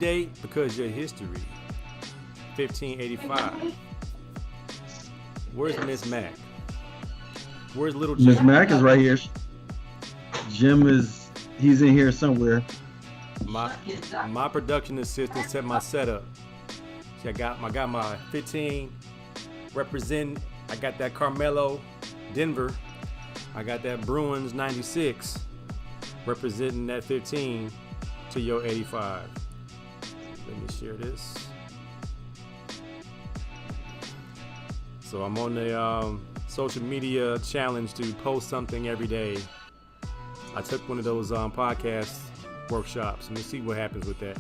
date because your history. 1585. Where's Miss Mac? Where's Little Jim? Miss Mac is right here. Jim he's in here somewhere. My production assistant set my setup. See, I got my 15 representing. I got that Carmelo Denver. I got that Bruins 96 representing that 15 to your 85. Let me share this. So I'm on the social media challenge to post something every day. I took one of those podcast workshops. Let me see what happens with that.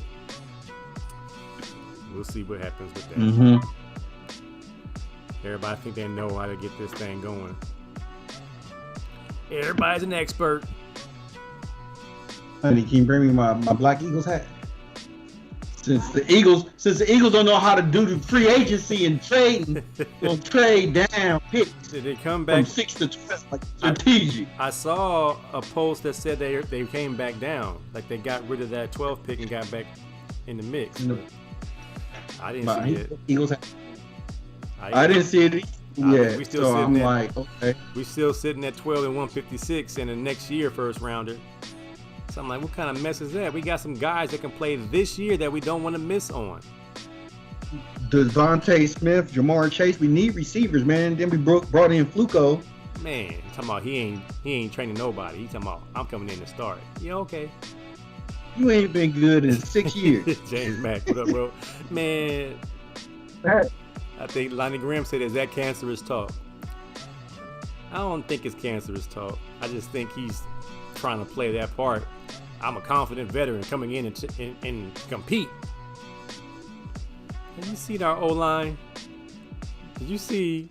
We'll see what happens with that. Mm-hmm. Everybody think they know how to get this thing going. Everybody's an expert. Honey, can you bring me my Black Eagles hat? Since the Eagles don't know how to do the free agency and trade, they'll trade down picks. Did they come back from 6 to 12, like strategic? I saw a post that said they came back down, like they got rid of that 12 pick and got back in the mix. I didn't see it. Eagles. I didn't see it yet. We still so sitting I'm like, okay. We still sitting at 12 and 156, and the next year first rounder. So I'm like, what kind of mess is that? We got some guys that can play this year that we don't want to miss on. Devontae Smith, Jamar Chase. We need receivers, man. Then we brought in Fluco. Man, talking about he ain't training nobody. He talking about I'm coming in to start. Yeah, okay. You ain't been good in 6 years. James Mack, what up, bro? Man, I think Lonnie Graham said, "Is that cancerous talk?" I don't think it's cancerous talk. I just think he's trying to play that part. I'm a confident veteran coming in and compete. Have you seen our O-line? Did you see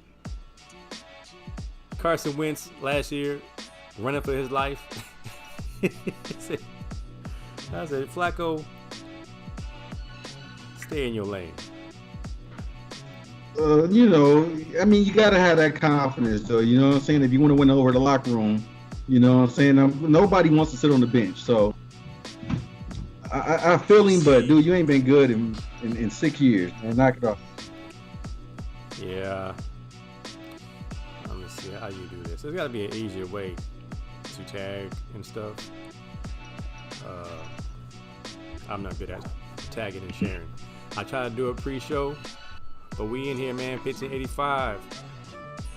Carson Wentz last year running for his life? I said, Flacco, stay in your lane. I mean, you gotta have that confidence, though. You know what I'm saying? If you want to win over the locker room, you know what I'm saying? Nobody wants to sit on the bench, so I feel him, but dude, you ain't been good in 6 years, man. Knock it off. Yeah. Let me see how you do this. There's got to be an easier way to tag and stuff. I'm not good at tagging and sharing. I try to do a pre-show, but we in here, man. 1585.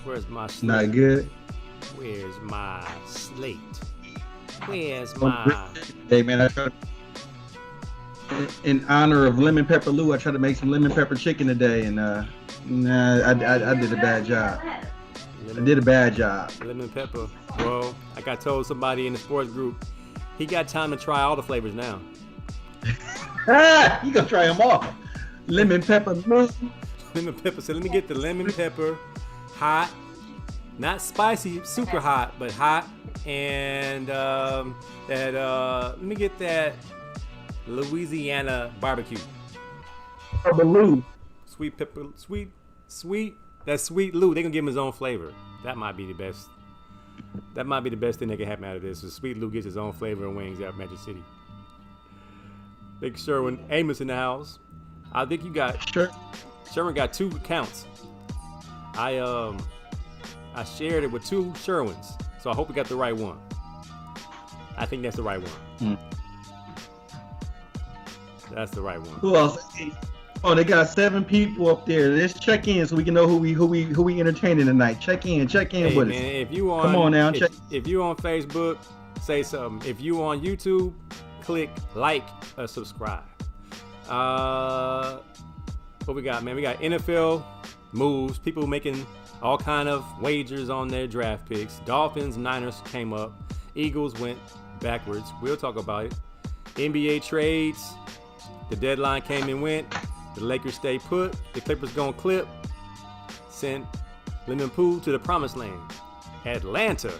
Where's my slate? Not good. Where's my slate? Where's my? Hey, man, I try to, in honor of Lemon Pepper Lou, I tried to make some lemon pepper chicken today, and I did a bad job. Lemon pepper. Well, like I told somebody in the sports group, he got time to try all the flavors now. You gonna try them all? Lemon pepper. Lemon pepper. So let me get the lemon pepper, hot, not spicy, super hot, but hot, and let me get that Louisiana barbecue. Lou. Sweet pepper, sweet. That's sweet Lou. They gonna give him his own flavor. That might be the best. That might be the best thing that can happen out of this. Is Sweet Lou gets his own flavor of wings out of Magic City. Big Sherwin Amos in the house. I think you got Sherwin got 2 accounts. I shared it with 2 Sherwins, so I hope we got the right one. I think that's the right one. That's the right one. Who else? Oh, they got 7 people up there. Let's check in so we can know who we entertaining tonight. Check in hey, with man, us. If you on, come on now, if you on Facebook, say something. If you on YouTube, click like or subscribe. What we got, man? We got NFL moves. People making all kind of wagers on their draft picks. Dolphins, Niners came up. Eagles went backwards. We'll talk about it. NBA trades. The deadline came and went. The Lakers stay put. The Clippers gonna clip. Sent Lemon Poo to the promised land. Atlanta,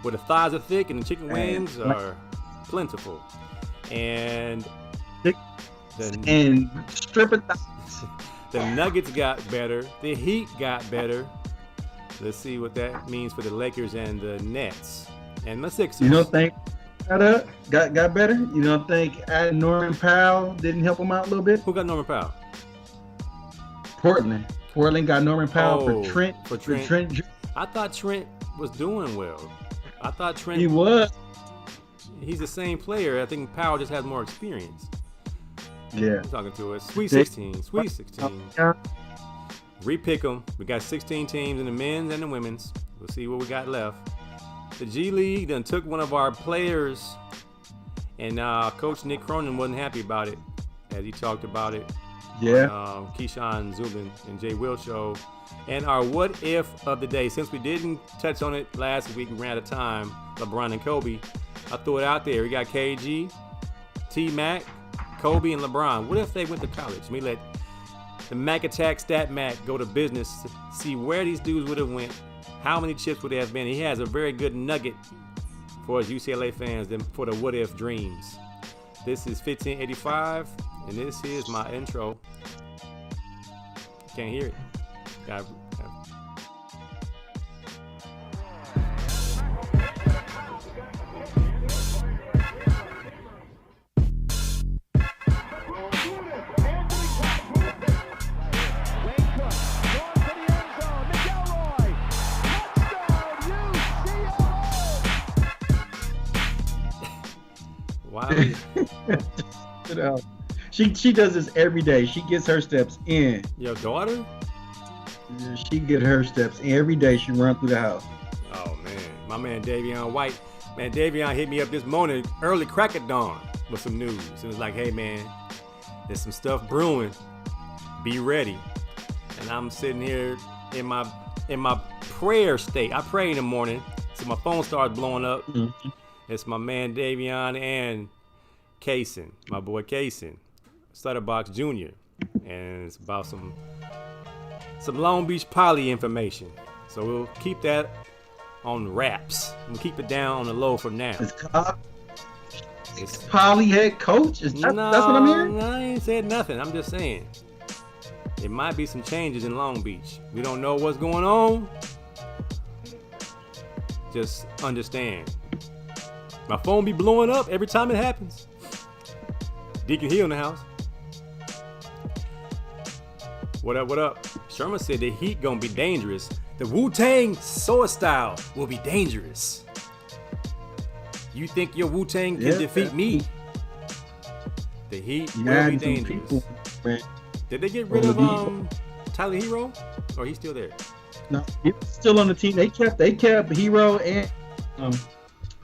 where the thighs are thick and the chicken wings are plentiful. And stripper. The Nuggets got better. The Heat got better. Let's see what that means for the Lakers and the Nets and the Sixers. You know, thank got better. You know, I think adding Norman Powell didn't help him out a little bit. Who got Norman Powell? Portland got Norman Powell for Trent. For Trent. I thought Trent was doing well. I thought Trent. He was. He's the same player. I think Powell just has more experience. Yeah. I'm talking to us. Sweet 16. Repick them. We got 16 teams in the men's and the women's. We'll see what we got left. The G League done took one of our players, and Coach Nick Cronin wasn't happy about it, as he talked about it. Yeah. On, Keyshawn Zubin and Jay Will show. And our what if of the day, since we didn't touch on it last week, we ran out of time. LeBron and Kobe. I threw it out there. We got KG, T-Mac, Kobe, and LeBron. What if they went to college? We let the Mac Attack Stat Mac go to business to see where these dudes would have went, how many chips would there have been. He has a very good nugget for us UCLA fans for the what if dreams. This is 1585, and this is my intro. Can't hear it. She does this every day. She gets her steps in. Your daughter? She get her steps in every day. She run through the house. Oh man, my man Davion White. Man, Davion hit me up this morning, early crack at dawn, with some news. It was like, hey man, there's some stuff brewing. Be ready. And I'm sitting here in my prayer state. I pray in the morning, so my phone starts blowing up. Mm-hmm. It's my man Davion and Kaysen, my boy Kaysen, Stutterbox Jr. And it's about some Long Beach Poly information. So we'll keep that on wraps. We'll keep it down on the low for now. It's Poly head coach? That's what I'm hearing? No, I ain't said nothing. I'm just saying. It might be some changes in Long Beach. We don't know what's going on. Just understand. My phone be blowing up every time it happens. Deacon Hill in the house. What up? Sherman said the Heat gonna be dangerous. The Wu-Tang Sword Style will be dangerous. You think your Wu-Tang can defeat me? The Heat will be dangerous. Did they get rid of Tyler Hero? Or he's still there? No, he's still on the team. They kept Hero and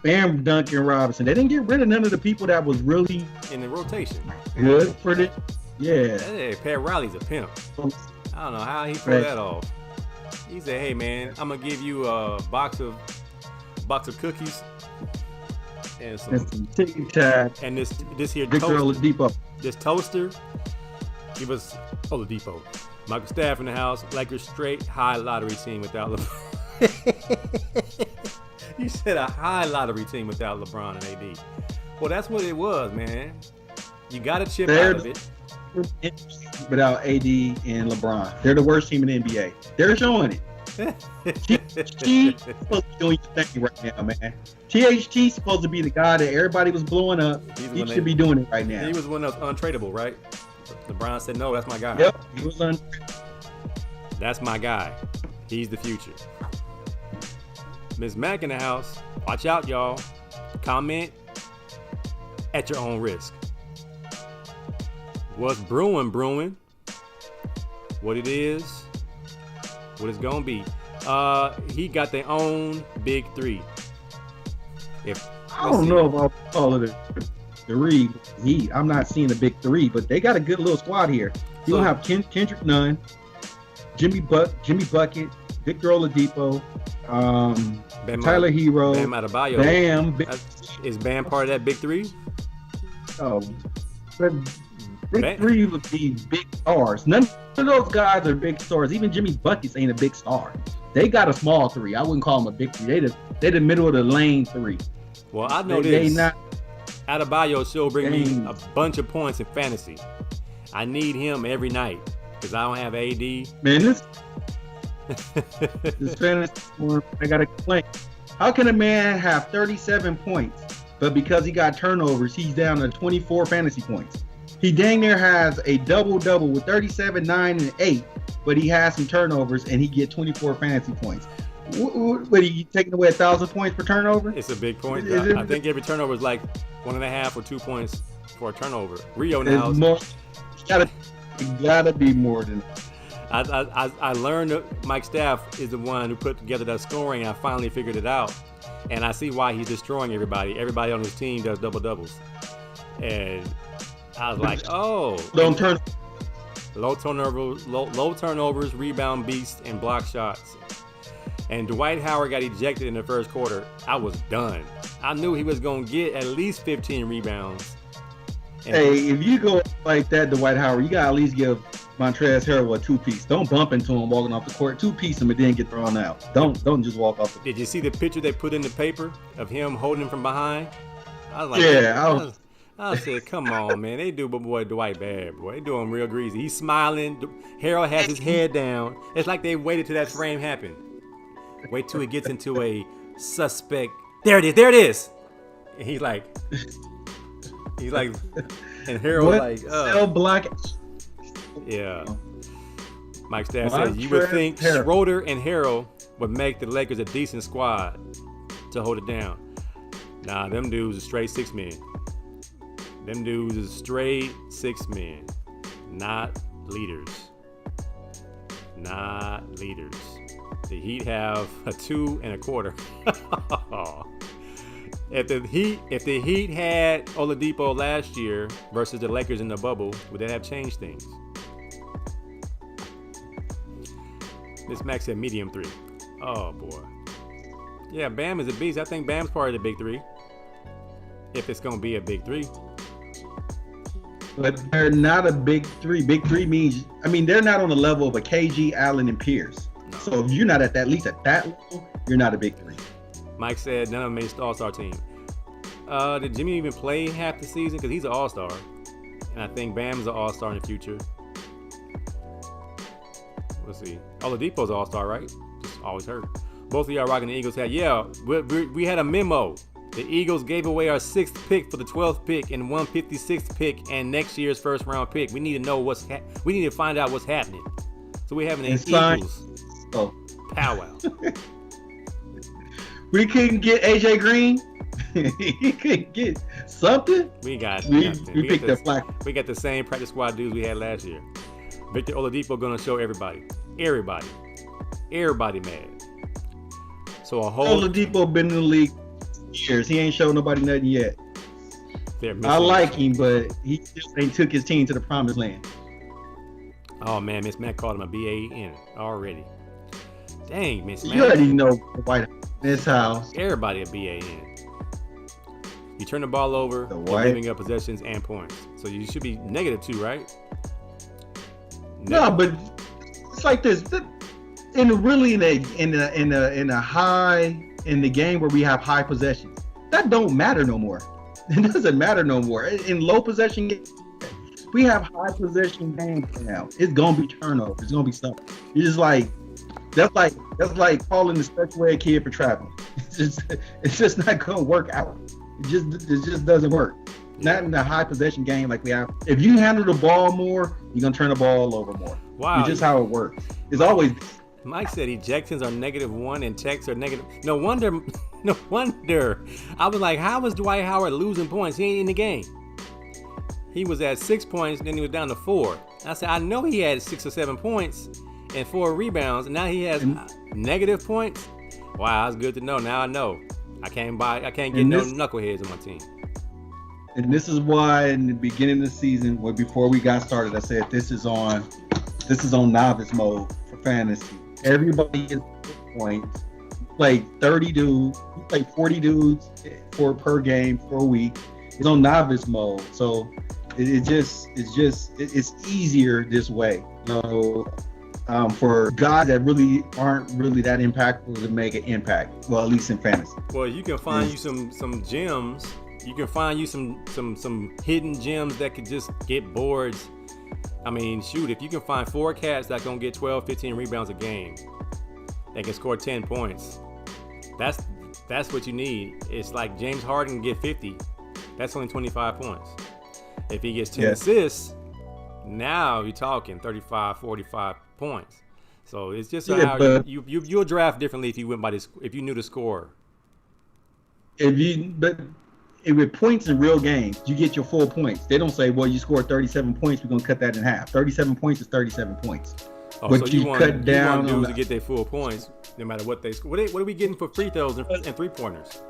Bam Duncan Robinson. They didn't get rid of none of the people that was really in the rotation. Good for the Hey, Pat Riley's a pimp. I don't know how he pulled that off. He said, "Hey man, I'm gonna give you a box of cookies and some Tic Tac and this here Victor toaster. Oladipo. This toaster. Give us Oladipo. Michael Staff in the house. Lakers straight high lottery team without LeBron." You said a high lottery team without LeBron and AD. Well, that's what it was, man. You got to chip out of it. Without AD and LeBron. They're the worst team in the NBA. They're showing it. She's supposed to be doing your thing right now, man. THT's supposed to be the guy that everybody was blowing up. He should be doing it right now. He was one of those untradeable, right? LeBron said, no, that's my guy. Yep, he was untradeable. That's my guy. He's the future. Ms. Mack in the house. Watch out, y'all. Comment at your own risk. What's brewing? What it is? What it's gonna be? He got their own big three. I don't know about all of the three. I'm not seeing a big three, but they got a good little squad here. You'll have Kendrick Nunn, Jimmy Bucket, Victor Oladipo, Tyler Hero, Bam Adebayo. Bam. Is Bam part of that big three? Oh, but big three would be big stars. None of those guys are big stars. Even Jimmy Buckets ain't a big star. They got a small three. I wouldn't call them a big three. They the middle of the lane three. Well, I know this. Adebayo still bring me a bunch of points in fantasy. I need him every night because I don't have AD. Man, this fantasy, I gotta complain. How can a man have 37 points but because he got turnovers, he's down to 24 fantasy points. He dang near has a double-double with 37, 9, and 8, but he has some turnovers, and he get 24 fantasy points. What are you taking away 1,000 points per turnover? It's a big point. I think every turnover is like 1.5 or 2 points for a turnover. Rio now. It gotta be more than. I learned that Mike Staff is the one who put together that scoring. I finally figured it out, and I see why he's destroying everybody. Everybody on his team does double doubles, and I was like, oh, don't turn. Low turnovers, rebound beast, and block shots. And Dwight Howard got ejected in the first quarter. I was done. I knew he was gonna get at least 15 rebounds. Hey, if you go like that, Dwight Howard, you gotta at least give Montrezl Harrell a 2-piece. Don't bump into him walking off the court. 2-piece him and then get thrown out. Don't just walk off. Did you see the picture they put in the paper of him holding him from behind? I was like, yeah. I said, come on, man. They do boy Dwight bad, boy. They do him real greasy. He's smiling. Harold has his head down. It's like they waited till that frame happened. Wait till he gets into a suspect. There it is. And he's like, and Harold cell block. Yeah. Mike Staff says you would think Schroeder and Harold would make the Lakers a decent squad to hold it down. Nah, them dudes are straight 6 men. Them dudes is straight 6 men, not leaders. Not leaders. The Heat have a 2 1/4. If the Heat had Oladipo last year versus the Lakers in the bubble, would that have changed things? This Max said medium 3. Oh boy. Yeah, Bam is a beast. I think Bam's part of the big 3. If it's gonna be a big 3. But they're not a big 3. Big 3 means, they're not on the level of a KG, Allen, and Pierce. No. So if you're not at least at that level, you're not a big 3. Mike said none of them made the All-Star team. Did Jimmy even play half the season? Because he's an All-Star. And I think Bam's an All-Star in the future. Let's see. Oladipo's an All-Star, right? Just always heard. Both of y'all rocking the Eagles hat. Yeah, we had a memo. The Eagles gave away our 6th pick for the 12th pick and 156th pick and next year's first round pick. We need to know we need to find out what's happening. So we're having an Eagles powwow. We couldn't get AJ Green. He couldn't get something. We got nothing. We picked the flag. We got the same practice squad dudes we had last year. Victor Oladipo gonna show everybody mad. So Oladipo been in the league years. He ain't showed nobody nothing yet. I like him, but he still ain't took his team to the promised land. Oh man, Miss Matt called him a BAN already. Dang, Miss Matt. You already know White this house. Everybody a BAN. You turn the ball over, you're giving up possessions and points. So you should be -2, right? No, but it's like this. In the game where we have high possessions, that don't matter no more. It doesn't matter no more. In low possession games, we have high possession games now. It's gonna be turnover. It's gonna be something. It's just like that's like calling the special ed kid for traveling. It's just not gonna work out. It just doesn't work. Not in a high possession game like we have. If you handle the ball more, you're gonna turn the ball over more. Wow. It's just how it works. It's always. Mike said ejections are -1 and techs are negative. No wonder. I was like, how was Dwight Howard losing points? He ain't in the game. He was at 6 points, then he was down to 4. I said, I know he had 6 or 7 points and 4 rebounds, and now he has negative points. Wow, that's good to know. Now I know. I can't get no knuckleheads on my team. And this is why in the beginning of the season, before we got started, I said this is on novice mode for fantasy. Everybody gets points. You play 30 dudes. You play 40 dudes per game for a week. It's on novice mode, so it's easier this way. For guys that really aren't really that impactful to make an impact. Well, at least in fantasy. Well, you can find you some gems. You can find you some hidden gems that could just get boards. I mean, shoot, if you can find 4 cats that gonna get 12, 15 rebounds a game, they can score 10 points. That's what you need. It's like James Harden get 50. That's only 25 points. If he gets 10 assists, now you're talking 35, 45 points. So it's just how you'll draft differently if you went by this. If you knew the score. With points in real games, you get your full points. They don't say, well, you scored 37 points, we're gonna cut that in half. 37 points is 37 points. Oh, but so you want dudes to get their full points no matter what they score. What are we getting for free throws and 3-pointers?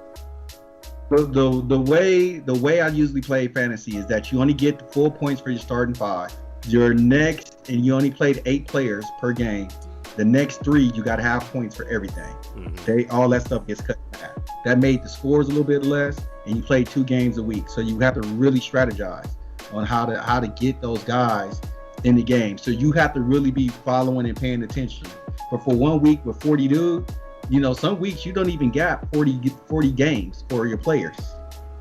The way I usually play fantasy is that you only get the full points for your starting 5. Your next, and you only played 8 players per game. The next 3, you got half points for everything. Mm-hmm. All that stuff gets cut in half. That made the scores a little bit less, and you play 2 games a week. So you have to really strategize on how to get those guys in the game. So you have to really be following and paying attention. But for 1 week with 40 dudes, some weeks you don't even get 40 games for your players.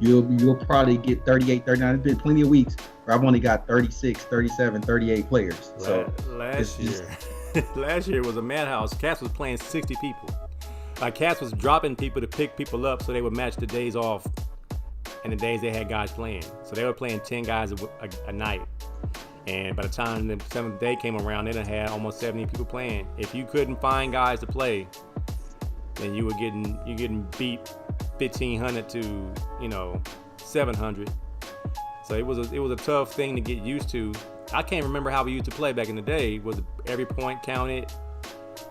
You'll probably get 38, 39. There's been plenty of weeks where I've only got 36, 37, 38 players. So last year was a madhouse. Cass was playing 60 people. Like Cass was dropping people to pick people up so they would match the days off and the days they had guys playing. So they were playing 10 guys a night. And by the time the 7th day came around, they done had almost 70 people playing. If you couldn't find guys to play, then you were getting beat 1,500 to 700. So it was a tough thing to get used to. I can't remember how we used to play back in the day. Was every point counted,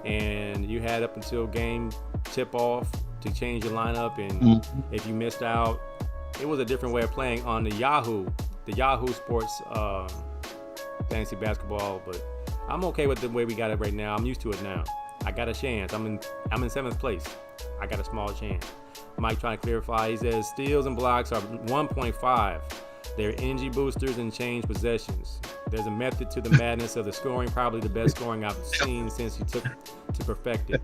and you had up until game tip off to change your lineup, and if you missed out, it was a different way of playing on the Yahoo Sports fantasy basketball. But I'm okay with the way we got it right now. I'm used to it now. I got a chance. I'm in 7th place. I got a small chance. Mike trying to clarify. He says steals and blocks are 1.5. They're energy boosters and change possessions. There's a method to the madness of the scoring, probably the best scoring I've seen since you took to perfect it.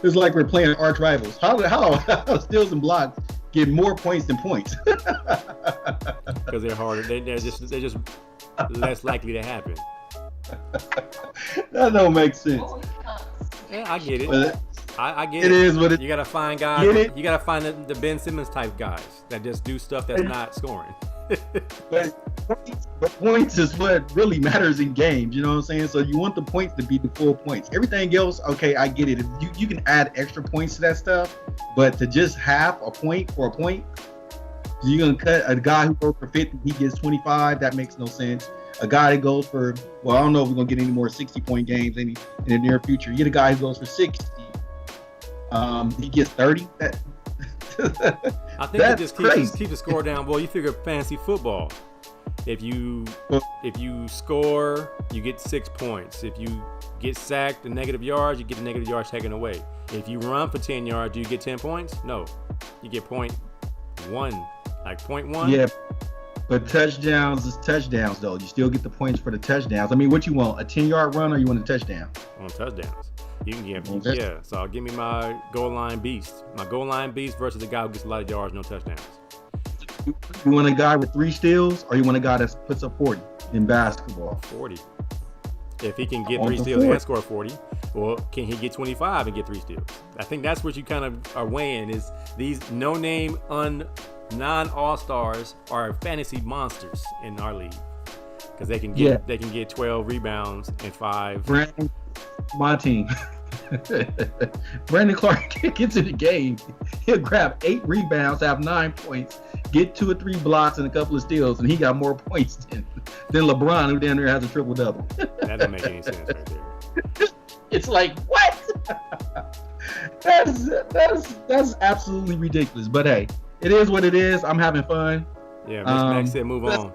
It's like we're playing arch rivals. How steals and blocks get more points than points? Because they're harder. They're just less likely to happen. That don't make sense. Yeah, I get it. But I get it. It is what it. You gotta find guys. You gotta find the Ben Simmons type guys that just do stuff that's not scoring. but points is what really matters in games. You know what I'm saying? So you want the points to be the full points. Everything else, okay, I get it. You can add extra points to that stuff, but to just half a point for a point, you're gonna cut a guy who goes for 50, he gets 25. That makes no sense. A guy that goes for, well, I don't know if we're gonna get any more 60-point games in the near future. You get a guy who goes for 60. He gets 30. I think it just keep the score down. Well, you figure fantasy football. If you score, you get 6 points. If you get sacked the negative yards, you get the negative yards taken away. If you run for 10 yards, do you get 10 points? No. You get 0.1. Like 0.1? Yeah. But touchdowns is touchdowns, though. You still get the points for the touchdowns. I mean, what you want? A 10-yard run or you want a touchdown? On touchdowns. You can get, yeah. So give me my goal line beast. My goal line beast versus a guy who gets a lot of yards, no touchdowns. You want a guy with 3 steals, or you want a guy that puts up 40 in basketball? 40. If he can get 3 steals and score 40, or can he get 25 and get 3 steals? I think that's what you kind of are weighing is these no-name, non-all-stars are fantasy monsters in our league because they can get 12 rebounds and 5. Brandon, my team. Brandon Clark gets in the game. He'll grab 8 rebounds, have 9 points, get 2 or 3 blocks and a couple of steals, and he got more points than LeBron, who down there has a triple double. That doesn't make any sense right there. It's like what? That's absolutely ridiculous. But hey, it is what it is. I'm having fun. Yeah, Miss Max said move on.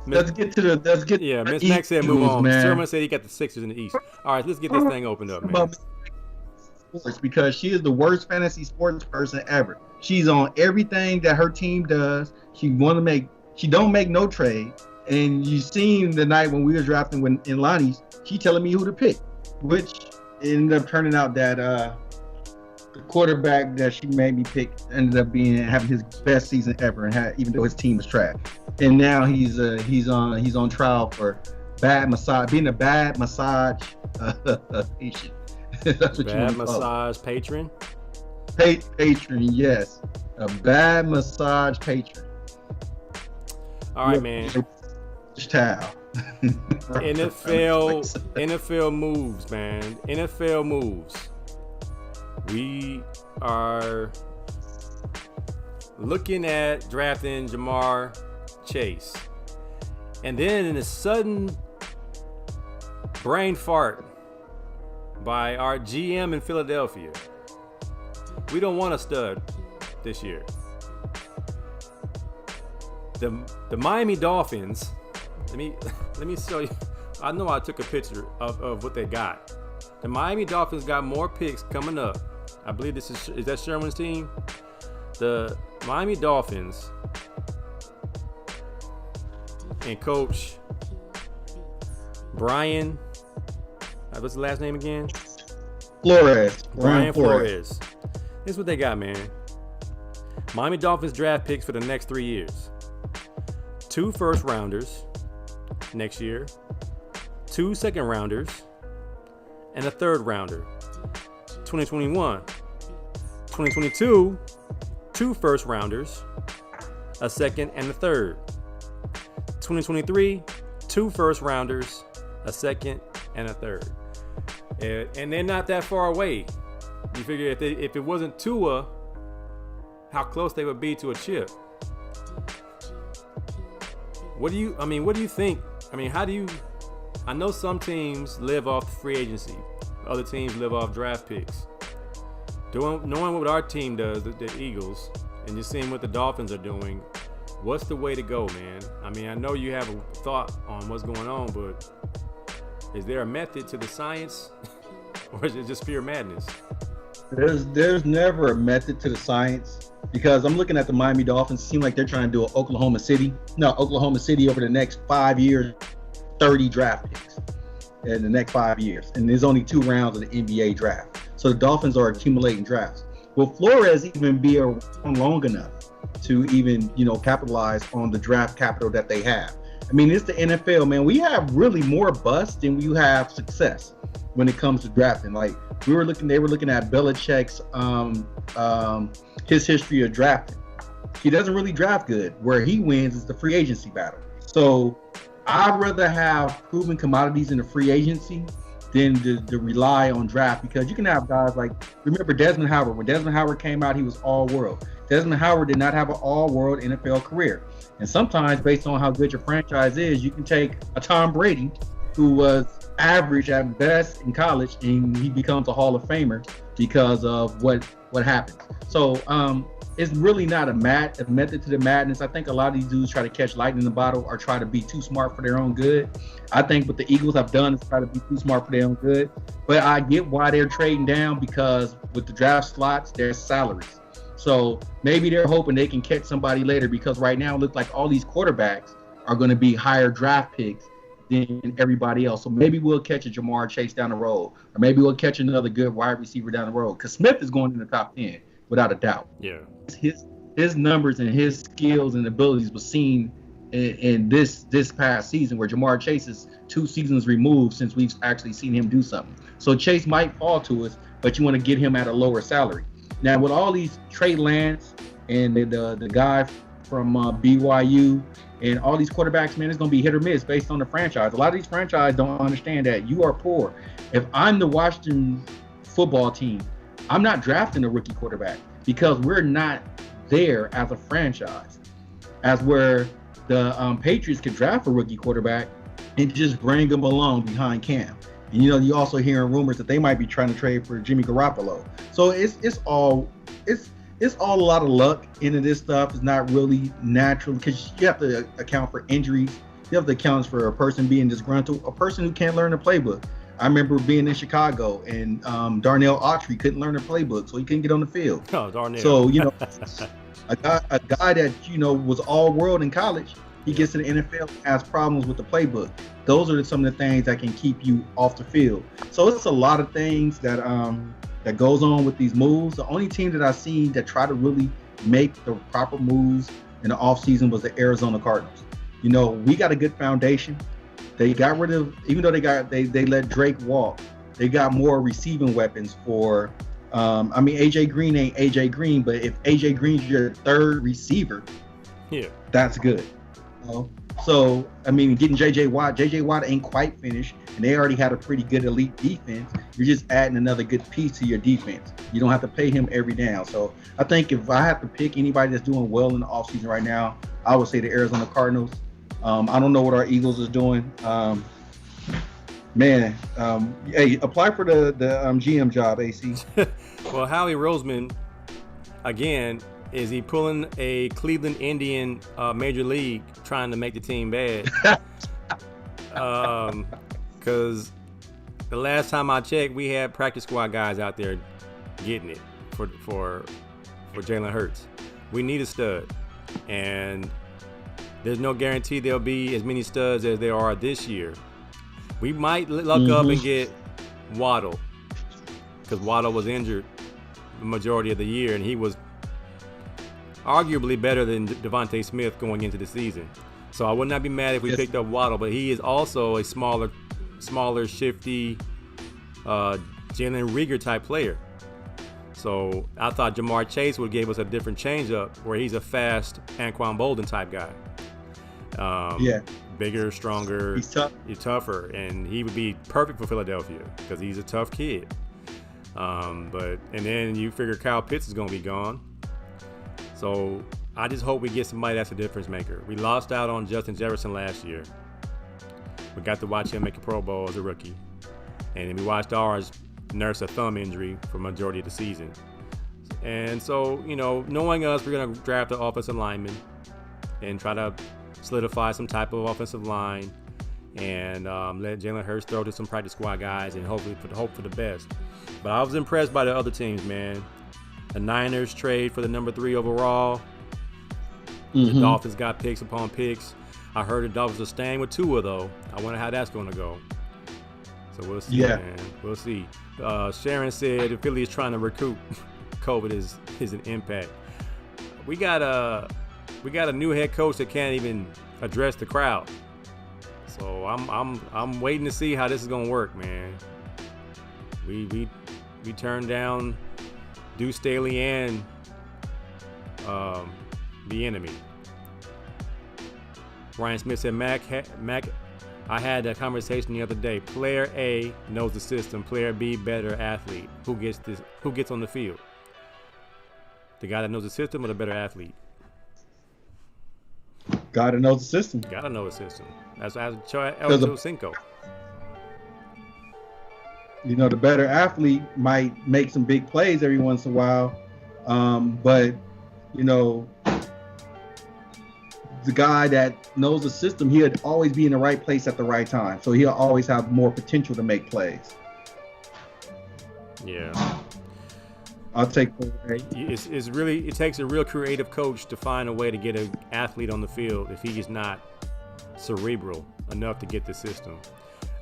Let's get Yeah, Miss Max said move on. Sherman said he got the Sixers in the East. All right, let's get this thing opened up, man. Because she is the worst fantasy sports person ever. She's on everything that her team does. She don't make no trade. And you seen the night when we were drafting in Lonnie's, she telling me who to pick, which ended up turning out that the quarterback that she made me pick ended up having his best season ever, and even though his team was trash. And now he's on trial for being a bad massage patient. That's what bad massage patron. Patron, yes. A bad massage patron. All right, man. Towel. NFL moves, man. NFL moves. We are looking at drafting Jamar Chase. And then in a sudden brain fart by our GM in Philadelphia, we don't want a stud this year. The Miami Dolphins, let me show you. I know I took a picture of what they got. The Miami Dolphins got more picks coming up. I believe is that Sherman's team? The Miami Dolphins and coach Brian, what's the last name again? Flores. Brian Flores. This is what they got, man. Miami Dolphins draft picks for the next 3 years. 2 first rounders next year, 2 second rounders, and a third rounder. 2021, 2022, 2 first rounders, a second and a third. 2023, 2 first rounders, a second and a third. And they're not that far away. You figure if it wasn't Tua, how close they would be to a chip. What do you think? I know some teams live off free agency. Other teams live off draft picks. Knowing what our team does, the Eagles, and just seeing what the Dolphins are doing, what's the way to go, man? I know you have a thought on what's going on, but is there a method to the science? Or is it just pure madness? There's never a method to the science, because I'm looking at the Miami Dolphins. It seems like they're trying to do Oklahoma City over the next 5 years, 30 draft picks in the next 5 years. And there's only 2 rounds of the NBA draft. So the Dolphins are accumulating drafts. Will Flores even be around long enough to even, capitalize on the draft capital that they have? It's the NFL, man. We have really more bust than we have success when it comes to drafting. Like they were looking at Belichick's his history of drafting. He doesn't really draft good. Where he wins is the free agency battle. So I'd rather have proven commodities in the free agency than to rely on draft, because you can have guys like, remember Desmond Howard. When Desmond Howard came out, he was all world. Desmond Howard did not have an all-world NFL career. And sometimes, based on how good your franchise is, you can take a Tom Brady, who was average at best in college, and he becomes a Hall of Famer because of what happened. So it's really not a method to the madness. I think a lot of these dudes try to catch lightning in the bottle or try to be too smart for their own good. I think what the Eagles have done is try to be too smart for their own good. But I get why they're trading down, because with the draft slots, there's salaries. So maybe they're hoping they can catch somebody later, because right now it looks like all these quarterbacks are going to be higher draft picks than everybody else. So maybe we'll catch a Jamar Chase down the road, or maybe we'll catch another good wide receiver down the road, because Smith is going in the top 10 without a doubt. Yeah. His numbers and his skills and abilities was seen in this past season, where Jamar Chase is 2 seasons removed since we've actually seen him do something. So Chase might fall to us, but you want to get him at a lower salary. Now with all these Trey Lance and the guy from BYU and all these quarterbacks, man, it's going to be hit or miss based on the franchise. A lot of these franchises don't understand that you are poor. If I'm the Washington football team, I'm not drafting a rookie quarterback, because we're not there as a franchise. As where the Patriots could draft a rookie quarterback and just bring them along behind Cam. And you also hearing rumors that they might be trying to trade for Jimmy Garoppolo. So it's all a lot of luck into this stuff. It's not really natural, because you have to account for injuries. You have to account for a person being disgruntled, a person who can't learn the playbook. I remember being in Chicago, and Darnell Autry couldn't learn the playbook, so he couldn't get on the field. Oh, Darnell. So a guy that was all world in college, he gets to the NFL and has problems with the playbook. Those are some of the things that can keep you off the field. So it's a lot of things that goes on with these moves. The only team that I've seen that try to really make the proper moves in the offseason was the Arizona Cardinals. We got a good foundation. They got rid of, even though they let Drake walk, they got more receiving weapons for I mean, AJ Green ain't AJ Green, but if AJ Green's your third receiver, Yeah. that's good. You know? So, I mean, getting JJ Watt ain't quite finished, and they already had a pretty good elite defense. You're just adding another good piece to your defense. You don't have to pay him every down. So, I think if I have to pick anybody that's doing well in the offseason right now, I would say the Arizona Cardinals. I don't know what our Eagles is doing. Hey, apply for the GM job, AC. Well, Howie Roseman, again, is he pulling a Cleveland Indian major league trying to make the team bad? Because the last time I checked, we had practice squad guys out there getting it for Jalen Hurts. We need a stud, and there's no guarantee there'll be as many studs as there are this year. We might luck up and get Waddle, because Waddle was injured the majority of the year, and he was arguably better than Devontae Smith going into the season. So I would not be mad if we picked up Waddle, but he is also a smaller, shifty, Jalen Reagor type player. So I thought Jamar Chase would give us a different changeup, where he's a fast Anquan Bolden type guy. Bigger, stronger, he's tough. He's tougher, and he would be perfect for Philadelphia because he's a tough kid. And then you figure Kyle Pitts is going to be gone. So I just hope we get somebody that's a difference maker. We lost out on Justin Jefferson last year. We got to watch him make a Pro Bowl as a rookie. And then we watched ours nurse a thumb injury for majority of the season. And so, knowing us, we're going to draft an offensive lineman and try to solidify some type of offensive line and let Jalen Hurts throw to some practice squad guys and hopefully hope for the best. But I was impressed by the other teams, man. The Niners trade for the number 3 overall. The Dolphins got picks upon picks. I heard the Dolphins are staying with Tua, though. I wonder how that's going to go. So we'll see, man. We'll see. Sharon said if Philly is trying to recoup, COVID is an impact. We got a new head coach that can't even address the crowd. So I'm waiting to see how this is gonna work, man. We turned down Deuce Staley and the enemy. Ryan Smith said, Mac, I had a conversation the other day. Player A knows the system. Player B, better athlete. Who gets on the field? The guy that knows the system or the better athlete? Gotta know the system. Gotta know the system. That's El Cinco. The better athlete might make some big plays every once in a while, but the guy that knows the system, he'll always be in the right place at the right time. So he'll always have more potential to make plays. Yeah. I'll take it takes a real creative coach to find a way to get an athlete on the field if he is not cerebral enough to get the system.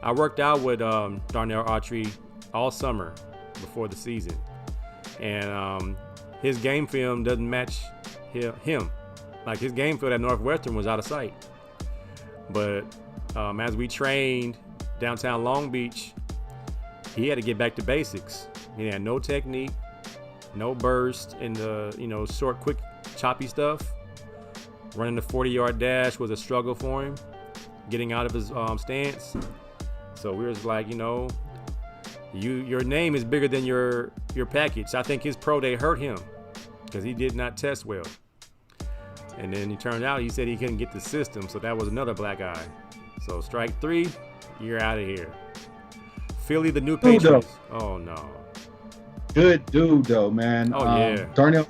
I worked out with Darnell Autry all summer before the season, and his game film doesn't match him. Like, his game film at Northwestern was out of sight. But as we trained downtown Long Beach, he had to get back to basics. He had no technique, no burst in the short, quick, choppy stuff. Running the 40-yard dash was a struggle for him, getting out of his stance. So we was like, your name is bigger than your package. I think his pro day hurt him because he did not test well. And then he turned out, he said he couldn't get the system, so that was another black eye. So strike 3, you're out of here. Philly, the new Patriots. Oh, no. Good dude, though, man. Oh, yeah. Darnell,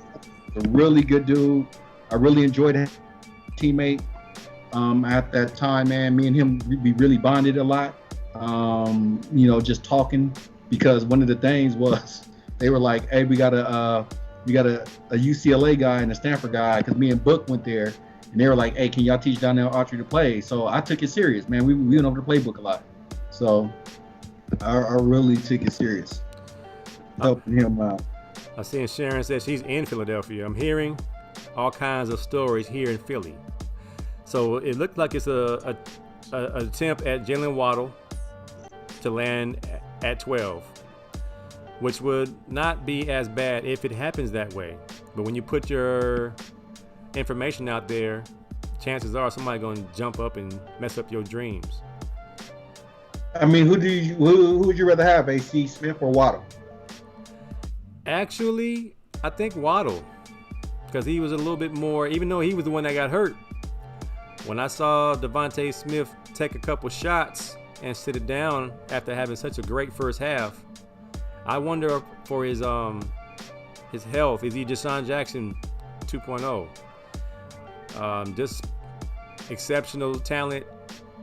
a really good dude. I really enjoyed him. Teammate. At that time, man, me and him, we really bonded a lot. Just talking, because one of the things was they were like, hey, we got a UCLA guy and a Stanford guy, because me and Book went there, and they were like, hey, can y'all teach Darnell Autry to play? So I took it serious, man. We went over the playbook a lot. So I really took it serious, helping him out. I see Sharon says she's in Philadelphia. I'm hearing all kinds of stories here in Philly. So it looked like it's a attempt at Jalen Waddle to land at 12. which would not be as bad if it happens that way. But when you put your information out there, chances are somebody's going to jump up and mess up your dreams. I mean, who would you rather have, AC Smith or Waddle? Actually, I think Waddle, because he was a little bit more, even though he was the one that got hurt. When I saw Devontae Smith take a couple shots and sit it down after having such a great first half, I wonder for his health. Is he Deshaun Jackson 2.0? Just exceptional talent.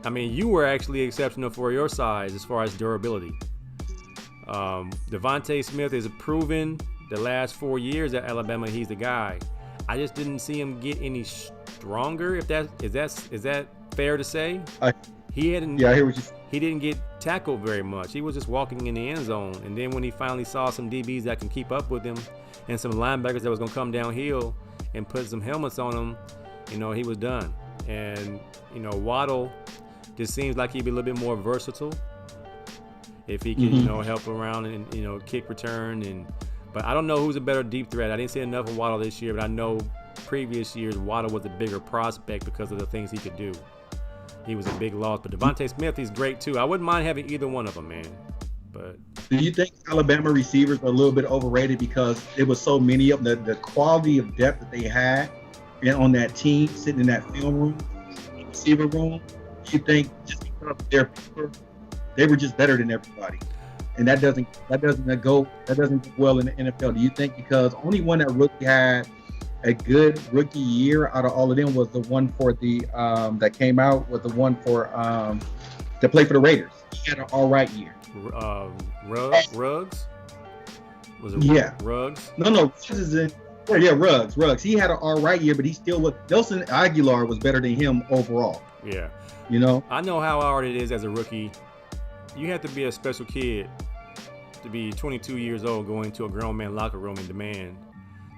I mean, you were actually exceptional for your size as far as durability. Devontae Smith is proven the last 4 years at Alabama he's the guy. I just didn't see him get any stronger. Is that fair to say? He didn't get tackled very much. He was just walking in the end zone. And then when he finally saw some DBs that can keep up with him and some linebackers that was gonna come downhill and put some helmets on him, he was done. And Waddle just seems like he'd be a little bit more versatile if he can, help around and kick return. But I don't know who's a better deep threat. I didn't see enough of Waddle this year, but I know previous years Waddle was a bigger prospect because of the things he could do. He was a big loss, but Devontae Smith, he's great too. I wouldn't mind having either one of them, man. But do you think Alabama receivers are a little bit overrated because there was so many of them? The quality of depth that they had on that team, sitting in that film room, receiver room. You think just because they were just better than everybody, and that doesn't go well in the NFL. Do you think because only one that really had a good rookie year out of all of them was the one for the that came out was the one for to play for the Raiders. He had an all right year. Ruggs? Was it Ruggs? No, Ruggs is in. Yeah, Ruggs. He had an all right year, but he still was. Nelson Aguilar was better than him overall. Yeah. I know how hard it is as a rookie. You have to be a special kid to be 22 years old going to a grown man locker room and demand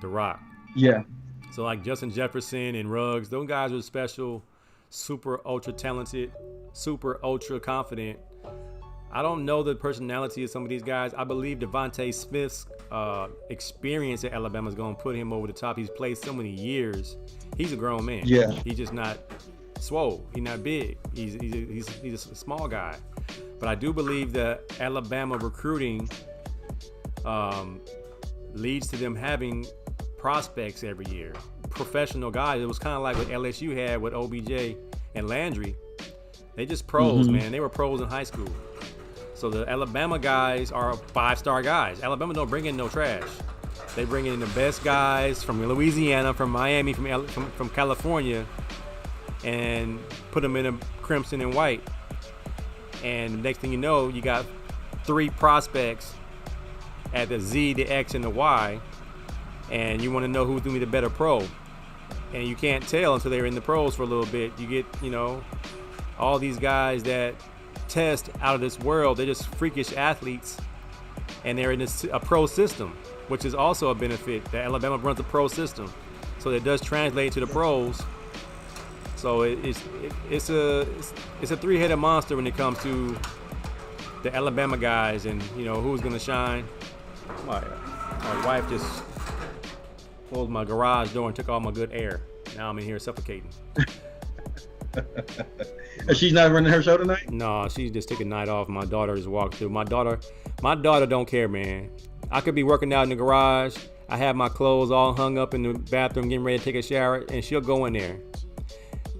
the rock. Yeah. So like Justin Jefferson and Ruggs, those guys are special, super ultra talented, super ultra confident. I don't know the personality of some of these guys. I believe Devontae Smith's experience at Alabama is going to put him over the top. He's played so many years. He's a grown man. Yeah. He's just not swole. He's not big. He's a small guy. But I do believe that Alabama recruiting leads to them having prospects every year, professional guys. It was kind of like what LSU had with OBJ and Landry. They just pros, man. They were pros in high school. So the Alabama guys are 5-star guys. Alabama don't bring in no trash. They bring in the best guys from Louisiana, from Miami, from California, and put them in a crimson and white. And next thing you know, you got 3 prospects at the Z, the X, and the Y, and you want to know who's going to be the better pro. And you can't tell until they're in the pros for a little bit. You get, all these guys that test out of this world. They're just freakish athletes, and they're in a pro system, which is also a benefit that Alabama runs a pro system. So it does translate to the pros. So it's a 3-headed monster when it comes to the Alabama guys and who's gonna shine. My wife just closed my garage door and took all my good air. Now I'm in here suffocating. She's not running her show tonight? No, she just took a night off. My daughter just walked through. My daughter don't care, man. I could be working out in the garage. I have my clothes all hung up in the bathroom, getting ready to take a shower, and she'll go in there.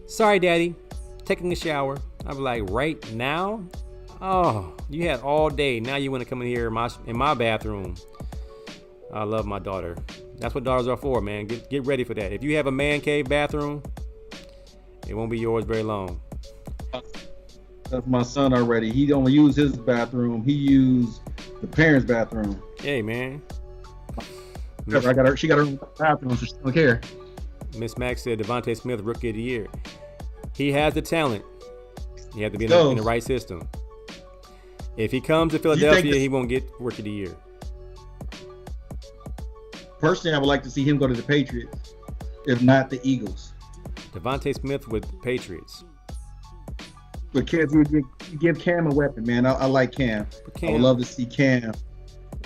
Sorry, Daddy, taking a shower. I'm like, right now? Oh, you had all day. Now you want to come in here in my bathroom. I love my daughter. That's what daughters are for, man. Get ready for that. If you have a man cave bathroom, it won't be yours very long. That's my son already. He don't use his bathroom. He used the parents' bathroom. Hey, man. She got her own bathroom, so she don't care. Miss Max said Devontae Smith, Rookie of the Year. He has the talent. He has to be in the right system. If he comes to Philadelphia, he won't get Rookie of the Year. Personally, I would like to see him go to the Patriots, if not the Eagles. Devontae Smith with the Patriots. But Cam, you give Cam a weapon, man. I like Cam. I would love to see Cam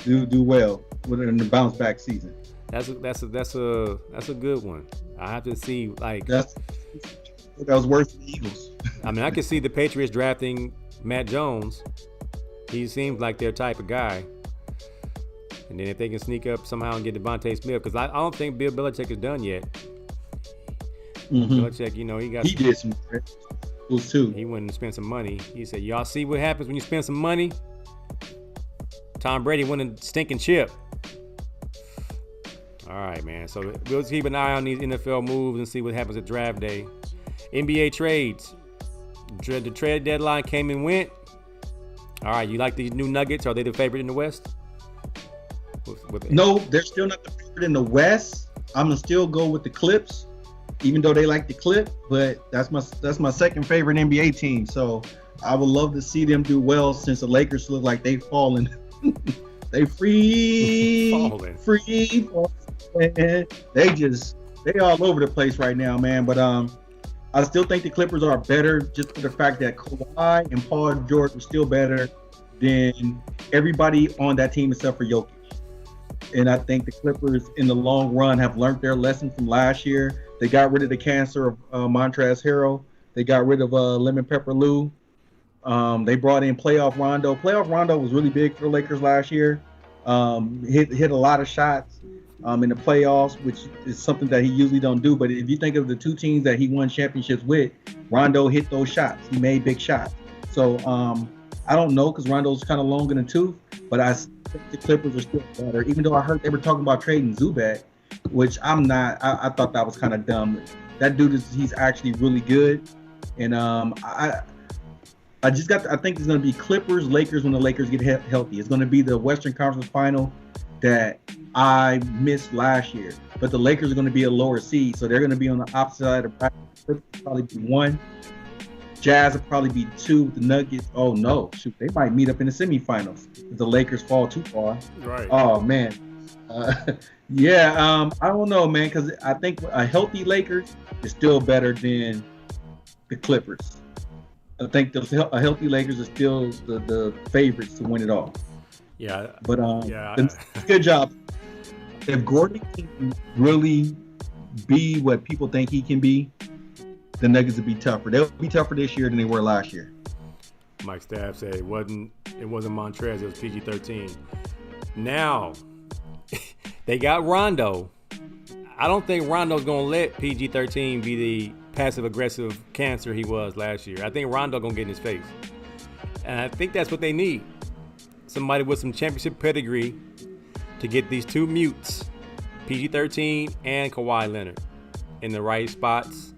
do well in the bounce back season. That's a good one. I have to see like That was worse than the Eagles. I mean I can see the Patriots drafting Matt Jones. He seems like their type of guy. And then if they can sneak up somehow and get Devontae Smith, because I don't think Bill Belichick is done yet. Belichick, he did some those too. He went and spent some money. He said, "Y'all see what happens when you spend some money." Tom Brady won a stinking chip. All right, man. So we'll keep an eye on these NFL moves and see what happens at draft day. NBA trades. The trade deadline came and went. All right, you like these new Nuggets? Are they the favorite in the West? No, they're still not the favorite in the West. I'm gonna still go with the Clips, even though they like the clip. But that's my second favorite NBA team. So I would love to see them do well since the Lakers look like they've fallen. They free. They all over the place right now, man. But I still think the Clippers are better just for the fact that Kawhi and Paul George are still better than everybody on that team except for Jokic. And I think the Clippers in the long run have learned their lesson from last year. They got rid of the cancer of Montrezl Harrell. They got rid of Lemon Pepper Lou. They brought in Playoff Rondo. Playoff Rondo was really big for the Lakers last year. Hit a lot of shots in the playoffs, which is something that he usually don't do. But if you think of the two teams that he won championships with, Rondo hit those shots. He made big shots. So I don't know because Rondo's kind of long in the tooth, but I think the Clippers are still better. Even though I heard they were talking about trading Zubac, which I'm not. I thought that was kind of dumb. That dude he's actually really good, and I think it's going to be Clippers, Lakers when the Lakers get healthy. It's going to be the Western Conference Final that I missed last year. But the Lakers are going to be a lower seed, so they're going to be on the opposite side of the bracket. Clippers will probably be 1. Jazz will probably be 2. The Nuggets, oh no, shoot, they might meet up in the semifinals if the Lakers fall too far. Right. Oh man. I don't know, man, because I think a healthy Lakers is still better than the Clippers. I think a healthy Lakers are still the favorites to win it all. Yeah. But good job. If Gordon can really be what people think he can be, the Nuggets will be tougher. They'll be tougher this year than they were last year. Mike Staff said it wasn't Montrez, it was PG-13. Now, they got Rondo. I don't think Rondo's going to let PG-13 be the passive-aggressive cancer he was last year. I think Rondo going to get in his face. And I think that's what they need. Somebody with some championship pedigree to get these two mutes, PG-13 and Kawhi Leonard, in the right spots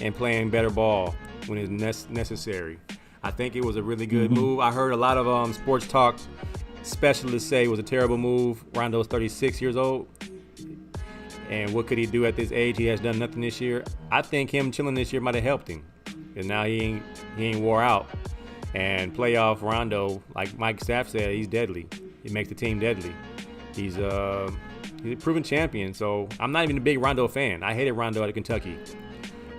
and playing better ball when it's necessary. I think it was a really good move. I heard a lot of sports talk specialists say it was a terrible move. Rondo's 36 years old. And what could he do at this age? He has done nothing this year. I think him chilling this year might have helped him. Because now he ain't wore out. And playoff Rondo, like Mike Staff said, he's deadly. He makes the team deadly. He's a proven champion. So I'm not even a big Rondo fan. I hated Rondo out of Kentucky.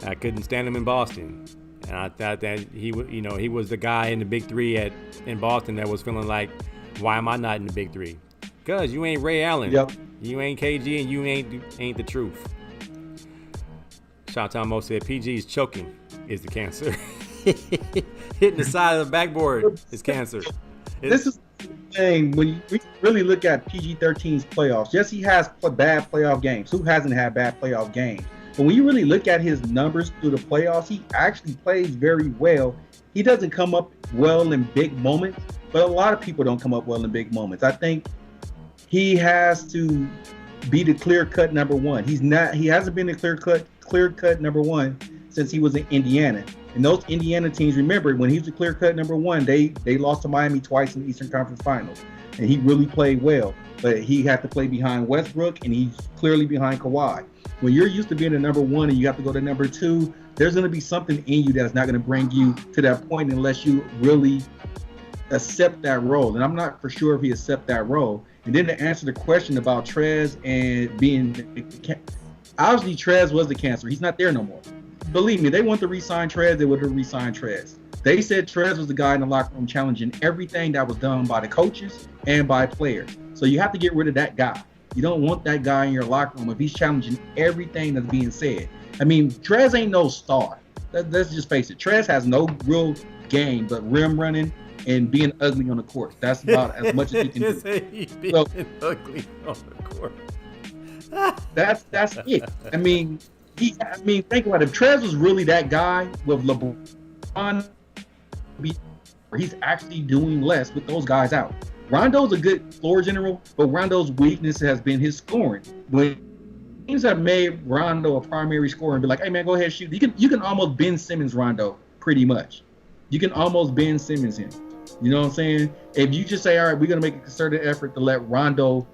I couldn't stand him in Boston. And I thought that he was the guy in the big three in Boston that was feeling like, why am I not in the big three? Because you ain't Ray Allen. Yep. You ain't KG and you ain't the truth. Shot Mo said PG's choking is the cancer. Hitting the side of the backboard is cancer. This is the thing when we really look at PG-13's playoffs. Yes, he has bad playoff games. Who hasn't had bad playoff games? But when you really look at his numbers through the playoffs, he actually plays very well. He doesn't come up well in big moments, but a lot of people don't come up well in big moments. I think he has to be the clear-cut number one. He hasn't been the clear-cut number one since he was in Indiana. And those Indiana teams, remember, when he was the clear-cut number one, they lost to Miami twice in the Eastern Conference Finals. And he really played well. But he had to play behind Westbrook, and he's clearly behind Kawhi. When you're used to being the number one and you have to go to number two, there's going to be something in you that's not going to bring you to that point unless you really accept that role. And I'm not for sure if he accepts that role. And then to answer the question about Trez and being, obviously Trez was the cancer. He's not there no more. Believe me, they want to re-sign Trez, they would have re-signed Trez. They said Trez was the guy in the locker room challenging everything that was done by the coaches and by players. So you have to get rid of that guy. You don't want that guy in your locker room if he's challenging everything that's being said. I mean, Trez ain't no star. Let's just face it. Trez has no real game but rim running and being ugly on the court. That's about as much as he can do. He being ugly on the court. That's it. I mean, think about it. If Trez was really that guy with LeBron, he's actually doing less with those guys out. Rondo's a good floor general, but Rondo's weakness has been his scoring. When teams have made Rondo a primary scorer and be like, "Hey man, go ahead shoot," you can almost Ben Simmons Rondo pretty much. You can almost Ben Simmons him. You know what I'm saying? If you just say, "All right, we're gonna make a concerted effort to let Rondo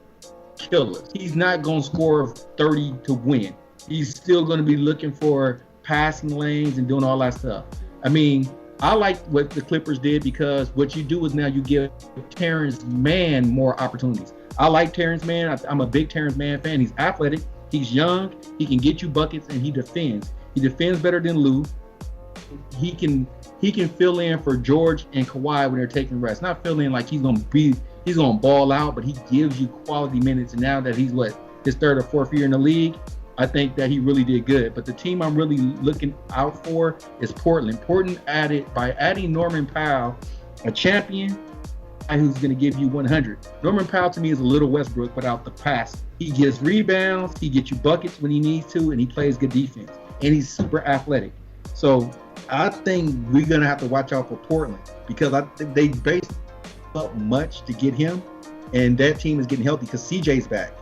kill us," he's not gonna score 30 to win. He's still gonna be looking for passing lanes and doing all that stuff. I mean, I like what the Clippers did because what you do is now you give Terrence Mann more opportunities. I like Terrence Mann. I'm a big Terrence Mann fan. He's athletic. He's young. He can get you buckets and he defends. He defends better than Lou. He can fill in for George and Kawhi when they're taking rest. Not fill in like he's gonna ball out, but he gives you quality minutes. And now that he's his third or fourth year in the league, I think that he really did good. But the team I'm really looking out for is Portland. Portland by adding Norman Powell, a champion who's going to give you 100. Norman Powell to me is a little Westbrook without the pass. He gets rebounds, he gets you buckets when he needs to, and he plays good defense. And he's super athletic. So I think we're going to have to watch out for Portland because I think they based up much to get him, and that team is getting healthy because CJ's back.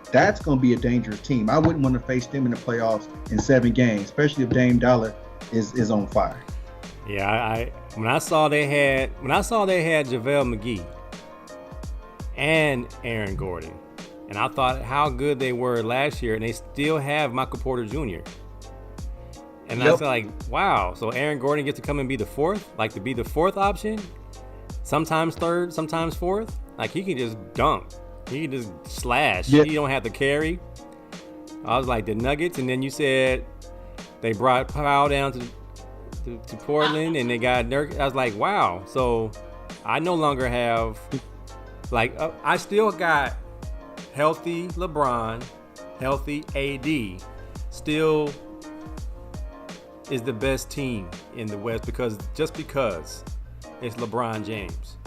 That's going to be a dangerous team. I wouldn't want to face them in the playoffs in 7 games, especially if Dame Dollar is on fire. Yeah, when I saw they had JaVale McGee and Aaron Gordon, and I thought how good they were last year, and they still have Michael Porter Jr. And I was like, wow, so Aaron Gordon gets to come and be the fourth option, sometimes third, sometimes fourth. Like he can just dunk. He can just slash. Yeah. He don't have to carry. I was like, the Nuggets, and then you said they brought Powell down to Portland, and they got Nurk. I was like, wow. So I no longer have, I still got healthy LeBron, healthy AD. Still is the best team in the West because it's LeBron James.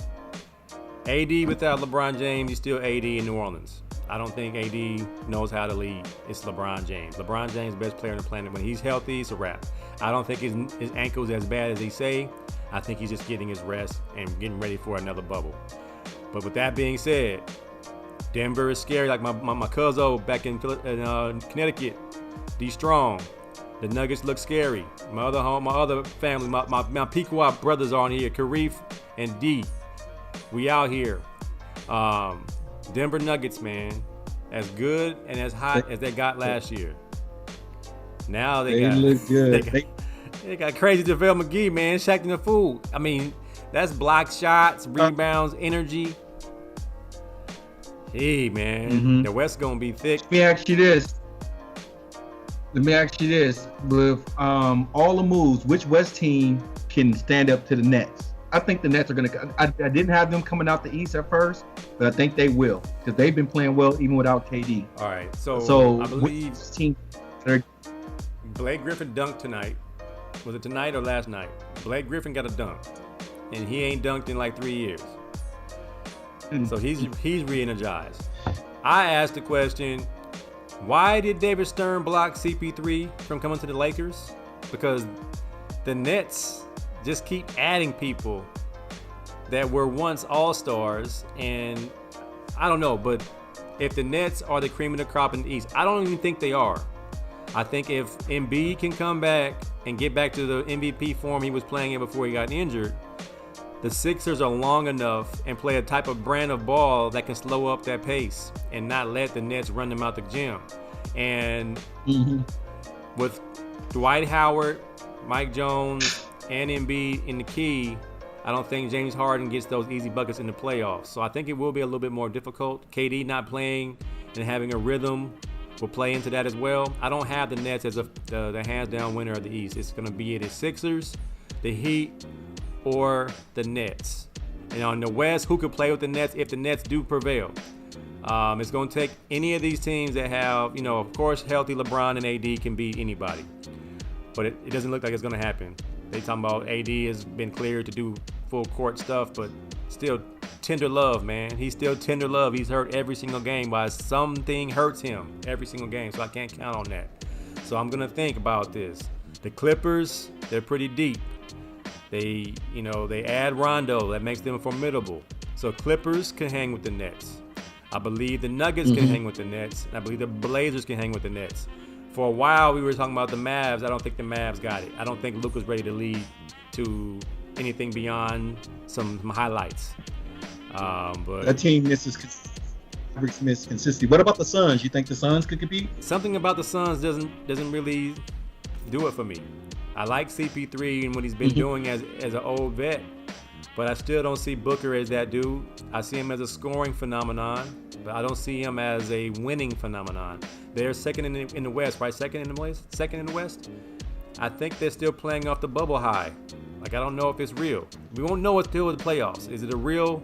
AD without LeBron James, he's still AD in New Orleans. I don't think AD knows how to lead. It's LeBron James. LeBron James, best player on the planet. When he's healthy, it's a wrap. I don't think his ankle's as bad as they say. I think he's just getting his rest and getting ready for another bubble. But with that being said, Denver is scary. Like my cousin back in Connecticut, D Strong. The Nuggets look scary. My other family, my Pequot brothers are on here, Karif and D. We out here. Denver Nuggets, man, as good and as hot as they got last year. Now they look good. They got crazy JaVale McGee, man, Shaq the fool. I mean, that's block shots, rebounds, energy. Hey, man, The West gonna be thick. Let me ask you this. With all the moves, which West team can stand up to the Nets? I think the Nets are going to – I didn't have them coming out the East at first, but I think they will because they've been playing well even without KD. All right, so I believe team Blake Griffin dunked tonight. Was it tonight or last night? Blake Griffin got a dunk, and he ain't dunked in like 3 years. So he's re-energized. I asked the question, why did David Stern block CP3 from coming to the Lakers? Because the Nets – just keep adding people that were once all-stars, and I don't know, but if the Nets are the cream of the crop in the East, I don't even think they are. I think if Embiid can come back and get back to the MVP form he was playing in before he got injured, the Sixers are long enough and play a type of brand of ball that can slow up that pace and not let the Nets run them out the gym. And with Dwight Howard, Mike Jones, and Embiid in the key, I don't think James Harden gets those easy buckets in the playoffs. So I think it will be a little bit more difficult. KD not playing and having a rhythm will play into that as well. I don't have the Nets as the hands-down winner of the East. It's going to be the Sixers, the Heat, or the Nets. And on the West, who could play with the Nets if the Nets do prevail? It's going to take any of these teams that have, of course, healthy LeBron and AD can beat anybody. But it doesn't look like it's going to happen. They talking about AD has been cleared to do full court stuff, but still tender love, man. He's still tender love. He's hurt every single game while something hurts him every single game, so I can't count on that. So I'm going to think about this. The Clippers, they're pretty deep. They add Rondo. That makes them formidable. So Clippers can hang with the Nets. I believe the Nuggets can hang with the Nets. I believe the Blazers can hang with the Nets. For a while, we were talking about the Mavs. I don't think the Mavs got it. I don't think Luka's ready to lead to anything beyond some highlights. But that team misses consistency. What about the Suns? You think the Suns could compete? Something about the Suns doesn't really do it for me. I like CP3 and what he's been doing as an old vet, but I still don't see Booker as that dude. I see him as a scoring phenomenon, but I don't see him as a winning phenomenon. They're second in the West, right? Second in the West. I think they're still playing off the bubble high. Like, I don't know if it's real. We won't know until the playoffs. Is it a real?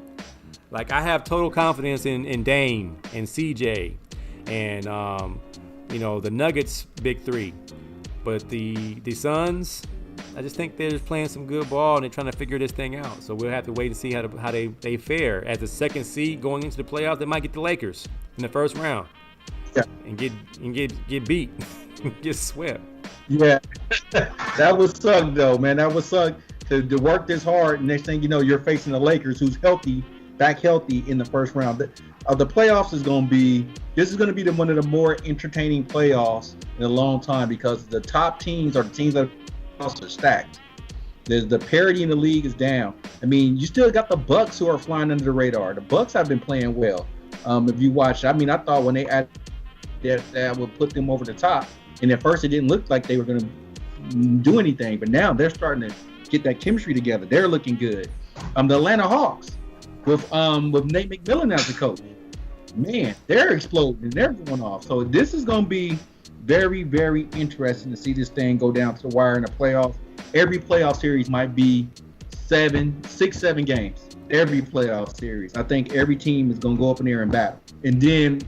Like, I have total confidence in Dame and CJ and the Nuggets big three, but the Suns, I just think they're just playing some good ball and they're trying to figure this thing out. So we'll have to wait and see how they fare. As the second seed going into the playoffs, they might get the Lakers in the first round. Yeah. And get beat, get swept. Yeah, that would suck though, man. That would suck to work this hard. And next thing you know, you're facing the Lakers, who's back healthy in the first round. The playoffs is going to be one of the more entertaining playoffs in a long time because the top teams are the teams that are stacked. The parity in the league is down. I mean, you still got the Bucks who are flying under the radar. The Bucks have been playing well. If you watch, I mean, I thought when they added that would put them over the top. And at first, it didn't look like they were going to do anything, but now they're starting to get that chemistry together. They're looking good. The Atlanta Hawks with Nate McMillan as the coach, man, they're exploding and they're going off. So this is going to be very, very interesting to see this thing go down to the wire in the playoffs. Every playoff series might be 7 games. Every playoff series, I think every team is going to go up in there and battle. And then,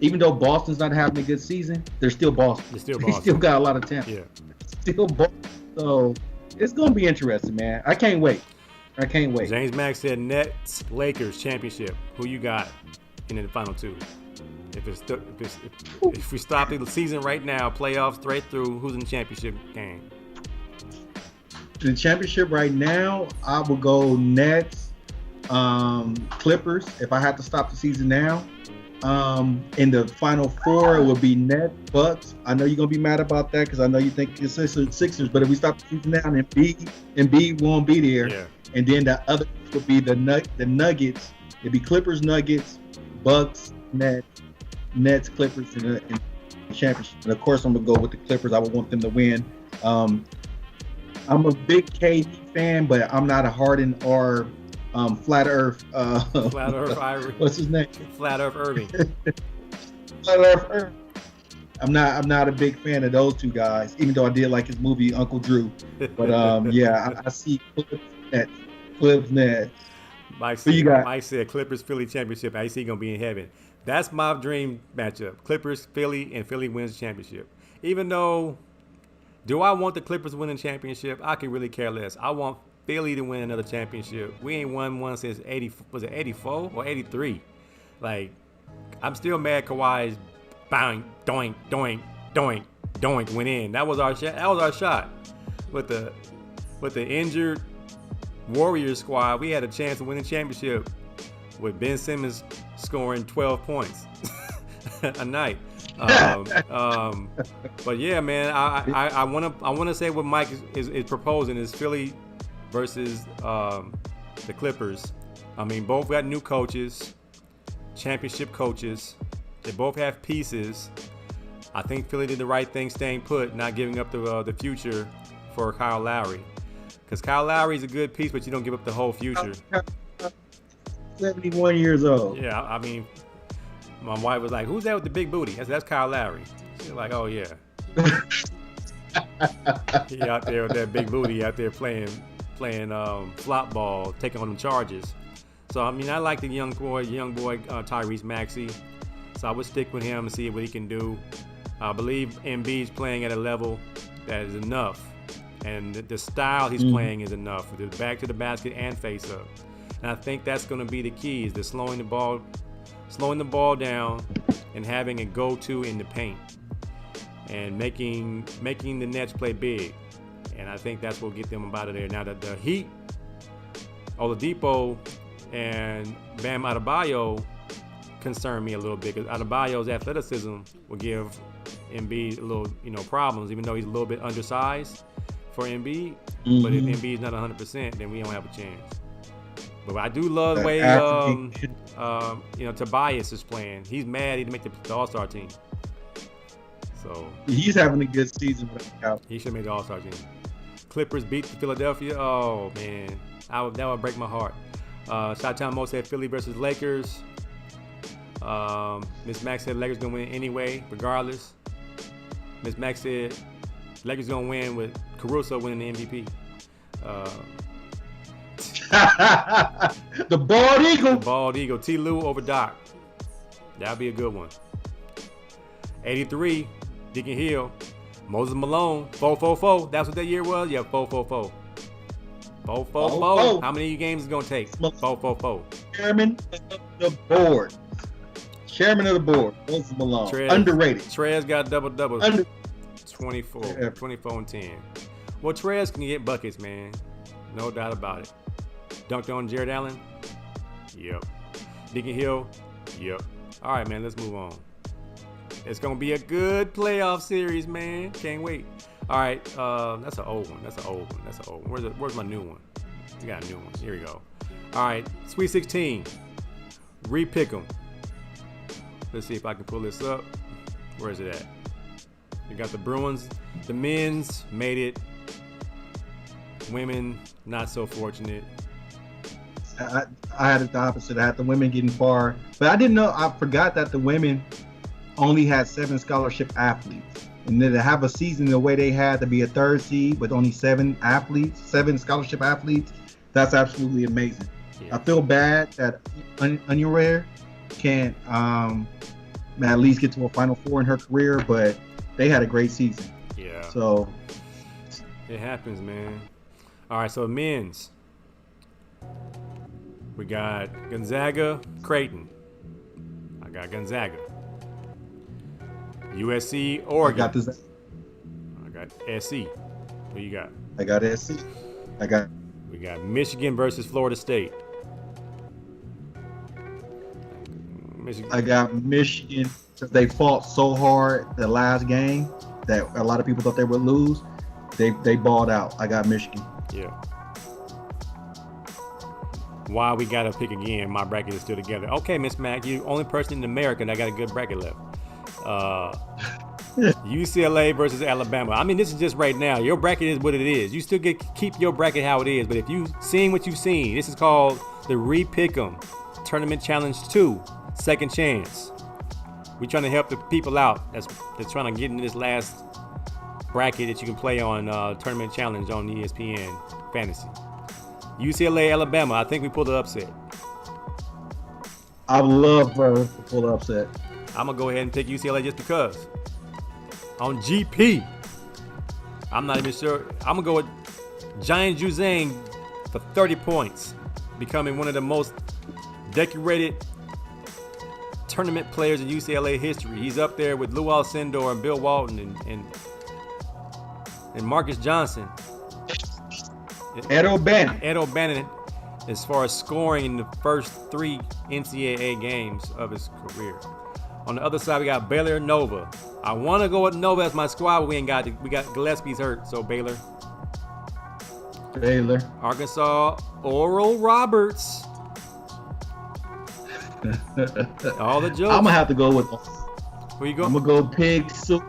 even though Boston's not having a good season, they're still Boston. They still got a lot of talent. Yeah. Still Boston. So it's going to be interesting, man. I can't wait. James Mack said Nets, Lakers championship. Who you got in the final two? If we stop the season right now, playoffs straight through, who's in the championship game? The championship right now, I will go Nets, Clippers. If I had to stop the season now. In the final four, it will be Nets, Bucks. I know you're gonna be mad about that because I know you think it's Sixers. But if we stop the season now, and Embiid won't be there. Yeah. And then the other would be the Nuggets. It'd be Clippers, Nuggets, Bucks, Nets, Clippers in the championship. And of course, I'm gonna go with the Clippers. I would want them to win. I'm a big KD fan, but I'm not a Harden or Flat Earth. Flat Earth Irving. What's his name? Flat Earth Irving. Flat Earth Irving. I'm not a big fan of those two guys, even though I did like his movie Uncle Drew. But I see Clips Nets. Mike said Clippers Philly championship. I see he gonna be in heaven. That's my dream matchup. Clippers Philly, and Philly wins the championship. Even though, do I want the Clippers winning championship? I can really care less. I want Philly to win another championship. We ain't won one since 84 or 83? Like, I'm still mad Kawhi's bang, doink, doink, doink, doink went in. That was our shot. With the injured Warriors squad, we had a chance to win the championship with Ben Simmons scoring 12 points a night. But yeah, man, I wanna say what Mike is proposing is Philly versus the Clippers. I mean, both got new coaches, championship coaches. They both have pieces. I think Philly did the right thing staying put, not giving up the future for Kyle Lowry. Because Kyle Lowry's a good piece, but you don't give up the whole future. 71 years old. Yeah, I mean, my wife was like, "Who's that with the big booty?" I said, "That's Kyle Lowry." She's like, "Oh yeah." He out there with that big booty out there playing playing flop ball, taking on them charges. So I mean, I like the young boy Tyrese Maxey. So I would stick with him and see what he can do. I believe Embiid's playing at a level that is enough, and the style he's playing is enough. The back to the basket and face up, and I think that's going to be the key: is the slowing the ball down, and having a go-to in the paint, and making the Nets play big. And I think that's what will get them out of there. Now that the Heat, Oladipo and Bam Adebayo concern me a little bit, because Adebayo's athleticism will give Embiid a little, problems, even though he's a little bit undersized for Embiid. But if Embiid's not 100%, then we don't have a chance. But I do love the way Tobias is playing. He's mad he didn't make the All-Star team. So he's having a good season. He should make the All-Star team. Clippers beat Philadelphia. Oh man, that would break my heart. Shot-Town Mo said Philly versus Lakers. Miss Max said Lakers gonna win anyway, regardless. Miss Max said Lakers gonna win with Caruso winning the MVP. The bald eagle. The bald eagle. T. Lue over Doc. That'll be a good one. 83. Deacon Hill. Moses Malone. 4-4-4. That's what that year was. Yeah, 4-4-4. 4-4-4. How many games is it gonna take? 4-4-4. Chairman of the board. Moses Malone. Underrated. Trez got double. 24 and 10. Well, Trez can get buckets, man. No doubt about it. Dunked on Jared Allen? Yep. Deacon Hill? Yep. All right, man, let's move on. It's going to be a good playoff series, man. Can't wait. All right, that's an old one. Where's my new one? We got a new one. Here we go. All right, Sweet 16. Repick them. Let's see if I can pull this up. Where is it at? You got the Bruins. The men's made it. Women, not so fortunate. I had it the opposite. I had the women getting far. But I didn't know. I forgot that the women only had 7 scholarship athletes. And then to have a season the way they had, to be a 3rd seed with only 7 scholarship athletes, that's absolutely amazing. Yeah. I feel bad that Onion Rare can't at least get to a Final Four in her career, but they had a great season. Yeah. So it happens, man. All right, so men's. We got Gonzaga, Creighton. I got Gonzaga. USC, Oregon. I got SC. Who you got? I got SC. We got Michigan versus Florida State. I got Michigan because they fought so hard the last game that a lot of people thought they would lose. They balled out. I got Michigan. Yeah. Why we gotta pick again? My bracket is still together. Okay, Miss Mac, you only person in America that got a good bracket left. UCLA versus Alabama. I mean, this is just right now. Your bracket is what it is. You still keep your bracket how it is. But if you've seen what you've seen, this is called the Repick'em Tournament Challenge 2, Second Chance. We're trying to help the people out that's trying to get into this last bracket that you can play on Tournament Challenge on ESPN Fantasy. UCLA, Alabama. I think we pulled the upset. I would love to pull the upset. I'm going to go ahead and pick UCLA just because. On GP, I'm not even sure. I'm going to go with Giant Juzang for 30 points, becoming one of the most decorated tournament players in UCLA history. He's up there with Lou Alcindor and Bill Walton and Marcus Johnson. Ed O'Bannon, as far as scoring in the first 3 NCAA games of his career. On the other side, we got Baylor Nova. I want to go with Nova as my squad, but we got Gillespie's hurt, so Baylor. Arkansas, Oral Roberts. All the jokes. I'm gonna have to go with. Where you going? I'm gonna go Pig Soup.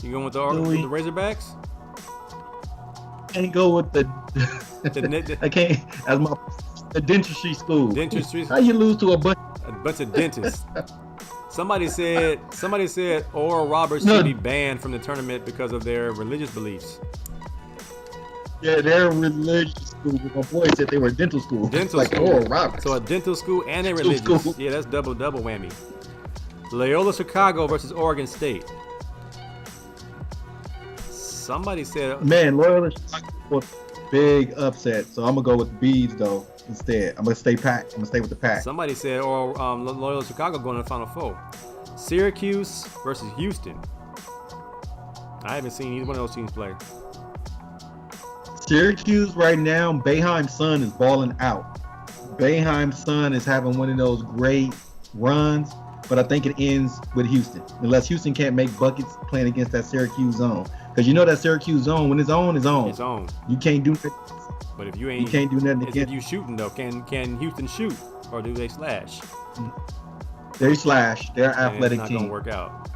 You going with the Razorbacks? I can't go with the. I can't. As the dentistry school. Dentistry. How you lose to a bunch of dentists? Somebody said Oral Roberts should be banned from the tournament because of their religious beliefs. Yeah, they're religious. school. My boy said they were dental school. Dental like school. Oral Roberts. So a dental school and a Dental religious. school. Yeah, that's double whammy. Loyola Chicago versus Oregon State. Somebody said, Man, Loyola Chicago was a big upset. So I'm gonna go with the Bees though instead. I'm gonna stay with the pack. somebody said, or Loyola Chicago going to the Final Four. Syracuse versus Houston. I haven't seen either one of those teams play. Syracuse right now, Boeheim's son is balling out. Boeheim's son is having one of those great runs, but I think it ends with Houston. Unless Houston can't make buckets playing against that Syracuse zone. Because you know that Syracuse zone, when it's on, it's on. It's on. You can't do nothing. But if you ain't, You can't do nothing if against. you shooting though, can Houston shoot or do they slash? They slash. They're an And athletic it's not team. gonna work out.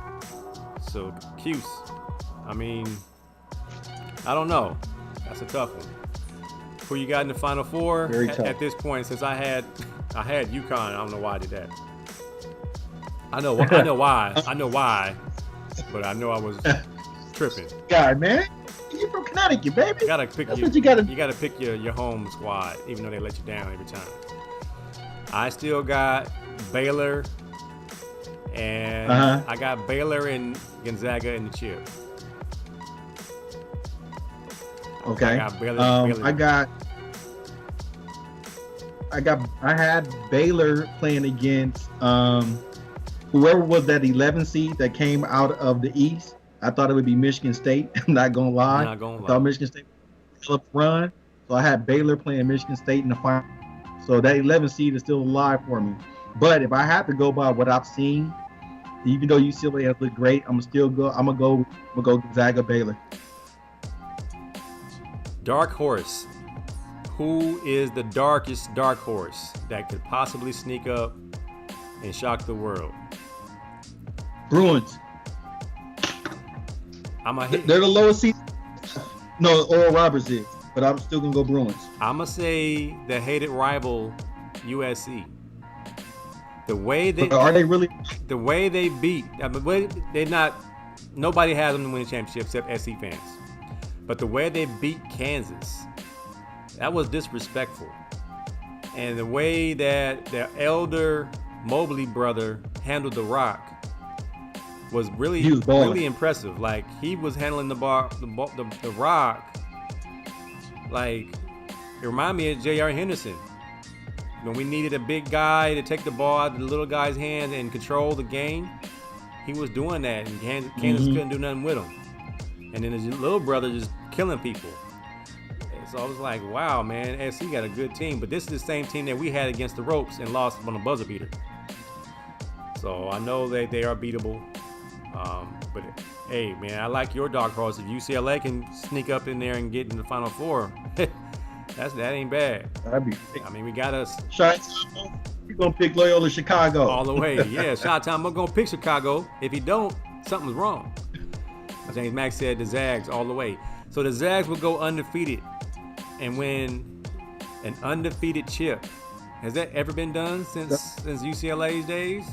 So Cuse, I mean, I don't know. That's a tough one. Who you got in the Final Four? Very At, tough. at this point, since I had UConn, I don't know why I did that. I know why. I know why, but I know I was tripping. God, man. You're from Connecticut, baby. You gotta pick That's your, what you gotta you gotta pick your home squad, even though they let you down every time. I still got Baylor, and I got Baylor and Gonzaga in the chip. Okay. I got Baylor. I had Baylor playing against whoever was that 11 seed that came out of the East. I thought it would be Michigan State. I'm not gonna lie. Not gonna lie. I thought Michigan State would run. So I had Baylor playing Michigan State in the final. So that 11 seed is still alive for me. But if I had to go by what I've seen, even though UCLA has looked great, I'm gonna go Gonzaga Baylor. Dark horse. Who is the darkest dark horse that could possibly sneak up and shock the world? Bruins. They're the lowest seed. No, Oral Roberts is, but I'm still gonna go Bruins. I'm gonna say the hated rival USC. The way they Are they really? The way they beat, nobody has them to win a championship except SC fans. But the way they beat Kansas, that was disrespectful. And the way that their elder Mobley brother handled the rock was really impressive. Like, he was handling the rock like it reminded me of J.R. Henderson. When we needed a big guy to take the ball out of the little guy's hands and control the game, he was doing that, and Kansas couldn't do nothing with him. And then his little brother just killing people. And so I was like, wow, man, SC got a good team. But this is the same team that we had against the ropes and lost on a buzzer beater. So I know that they are beatable. But hey, man, I like your dark horse. If UCLA can sneak up in there and get in the Final Four, that ain't bad. That'd be. I mean, we got us. We're gonna pick Loyola Chicago all the way. Yeah, shot time. We're gonna pick Chicago. If he don't, something's wrong. James Max said the Zags all the way. So the Zags will go undefeated and win an undefeated chip. Has that ever been done since UCLA's days?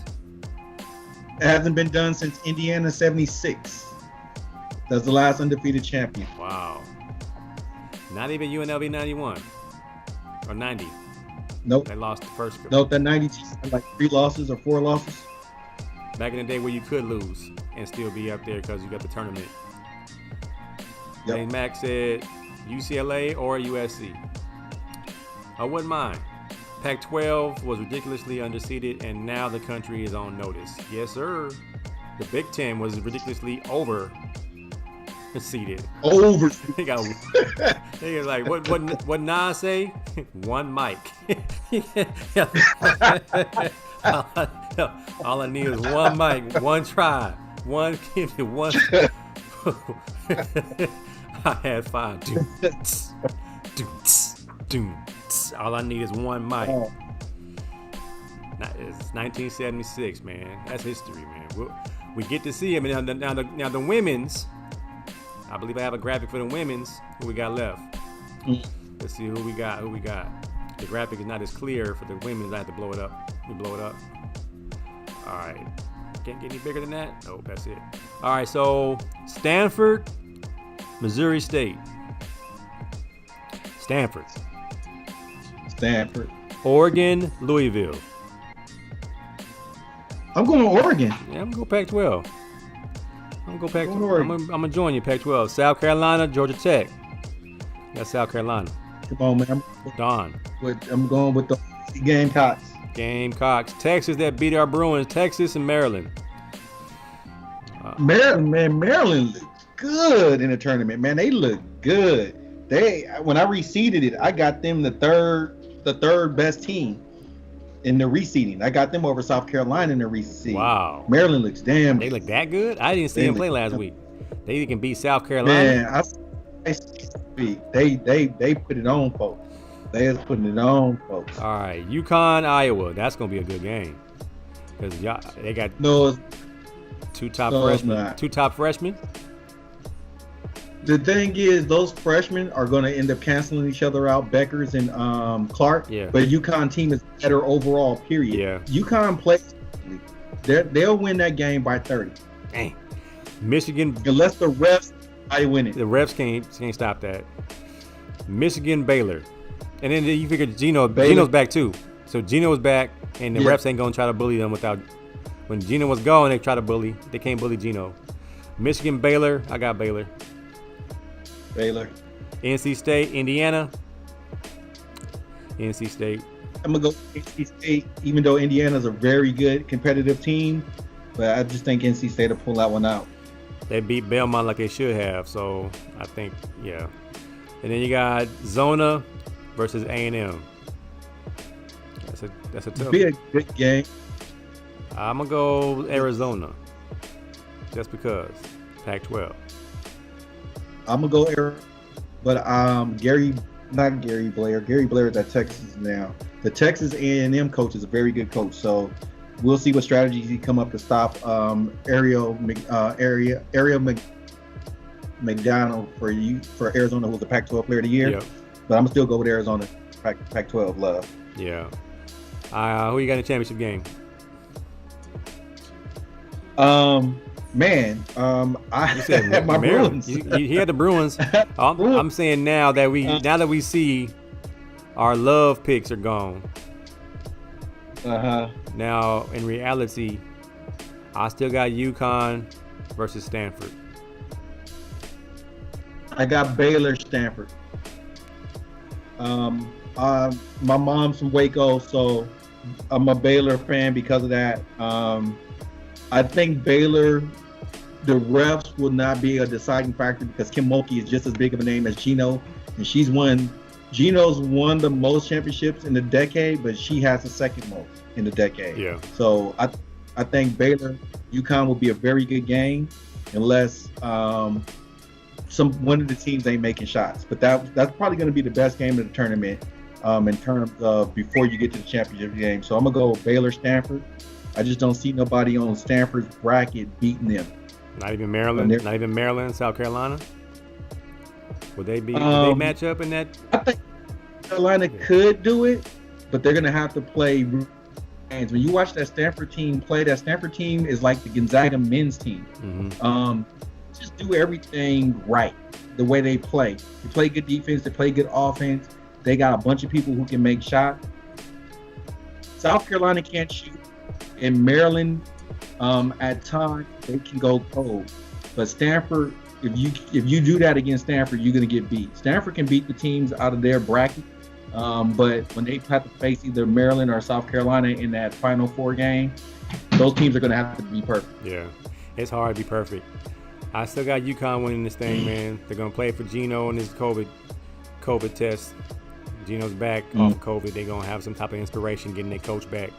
It hasn't been done since Indiana '76. That's the last undefeated champion. Wow. Not even UNLV 91 or 90. Nope. They lost the first. Nope, that 90 team had like 3 losses or 4 losses. Back in the day where you could lose and still be up there because you got the tournament. Yep. James Max said UCLA or USC. I wouldn't mind. Pac-12 was ridiculously underseeded, and now the country is on notice. Yes, sir. The Big Ten was ridiculously overseeded. Over. They were like, what Nas say? One mic. All I need is one mic, one try, one. I had 5. All I need is one mic. It's 1976, man. That's history, man. We get to see him. Now the women's. I believe I have a graphic for the women's. Who we got left? Let's see who we got. The graphic is not as clear for the women's. I have to blow it up. Let me blow it up. All right. Can't get any bigger than that? Nope, that's it. All right, so Stanford, Missouri State. Stanford. Stanford. Oregon, Louisville. I'm going to Oregon. Yeah, I'm gonna go Pac-12. I'm gonna go Pac-12. I'm gonna join you, Pac-12. South Carolina, Georgia Tech. That's South Carolina. Come on, man. Don. I'm going with the Gamecocks. Gamecocks. Texas that beat our Bruins. Texas and Maryland. Maryland looks good in the tournament, man. They look good. When I reseeded it, I got them the third best team in the reseeding. I got them over South Carolina in the reseeding. Wow. Maryland looks damn They good. look that good? I didn't see them play last week. They can beat South Carolina. Man, they put it on, folks. They is putting it on, folks. All right, UConn, Iowa. That's gonna be a good game because they got two top freshmen. The thing is, those freshmen are going to end up canceling each other out, Beckers and Clark. Yeah. But UConn team is better overall, period. Yeah. UConn plays. They'll win that game by 30. Dang. Michigan. Unless the refs win it. The refs can't stop that. Michigan, Baylor. And then you figure Geno's back too. So Geno's back, and the refs ain't going to try to bully them without. When Geno was gone, they try to bully. They can't bully Geno. Michigan, Baylor. I got Baylor. NC State, Indiana. NC State. I'm gonna go NC State, even though Indiana's a very good competitive team, but I just think NC State will pull that one out. They beat Belmont like they should have, so I think And then you got Zona versus A&M. That's a tough. Be a good game. I'm gonna go Arizona, just because Pac-12. I'm gonna go Arizona, but Gary Blair is at Texas now. The Texas A&M coach is a very good coach, so we'll see what strategies he come up to stop Ariel McDonald for Arizona, who's the Pac-12 Player of the Year. Yep. But I'm gonna still go with Arizona, Pac-12 love. Yeah. Who you got in the championship game? I You said had my Maryland. Bruins. He had the Bruins. I'm saying now that we see our love picks are gone. Now in reality, I still got UConn versus Stanford. I got Baylor, Stanford. My mom's from Waco, so I'm a Baylor fan because of that. I think Baylor, the refs will not be a deciding factor because Kim Mulkey is just as big of a name as Geno, and Geno's won the most championships in the decade, but she has the second most in the decade. Yeah. So I think Baylor, UConn will be a very good game unless one of the teams ain't making shots. But that's probably going to be the best game of the tournament in terms of before you get to the championship game. So I'm gonna go Baylor, Stanford. I just don't see nobody on Stanford's bracket beating them. Not even Maryland, South Carolina. Would they match up in that? I think Carolina could do it, but they're gonna have to play games. When you watch that Stanford team play, that Stanford team is like the Gonzaga men's team. Mm-hmm. Just do everything right the way they play. They play good defense. They play good offense. They got a bunch of people who can make shots. South Carolina can't shoot. In Maryland, at times they can go cold, but Stanford, if you do that against Stanford, you're gonna get beat. Stanford can beat the teams out of their bracket, but when they have to face either Maryland or South Carolina in that Final Four game, those teams are gonna have to be perfect. Yeah, it's hard to be perfect. I still got UConn winning this thing, man. They're gonna play for Geno in his COVID test. Geno's back off COVID. They're gonna have some type of inspiration getting their coach back.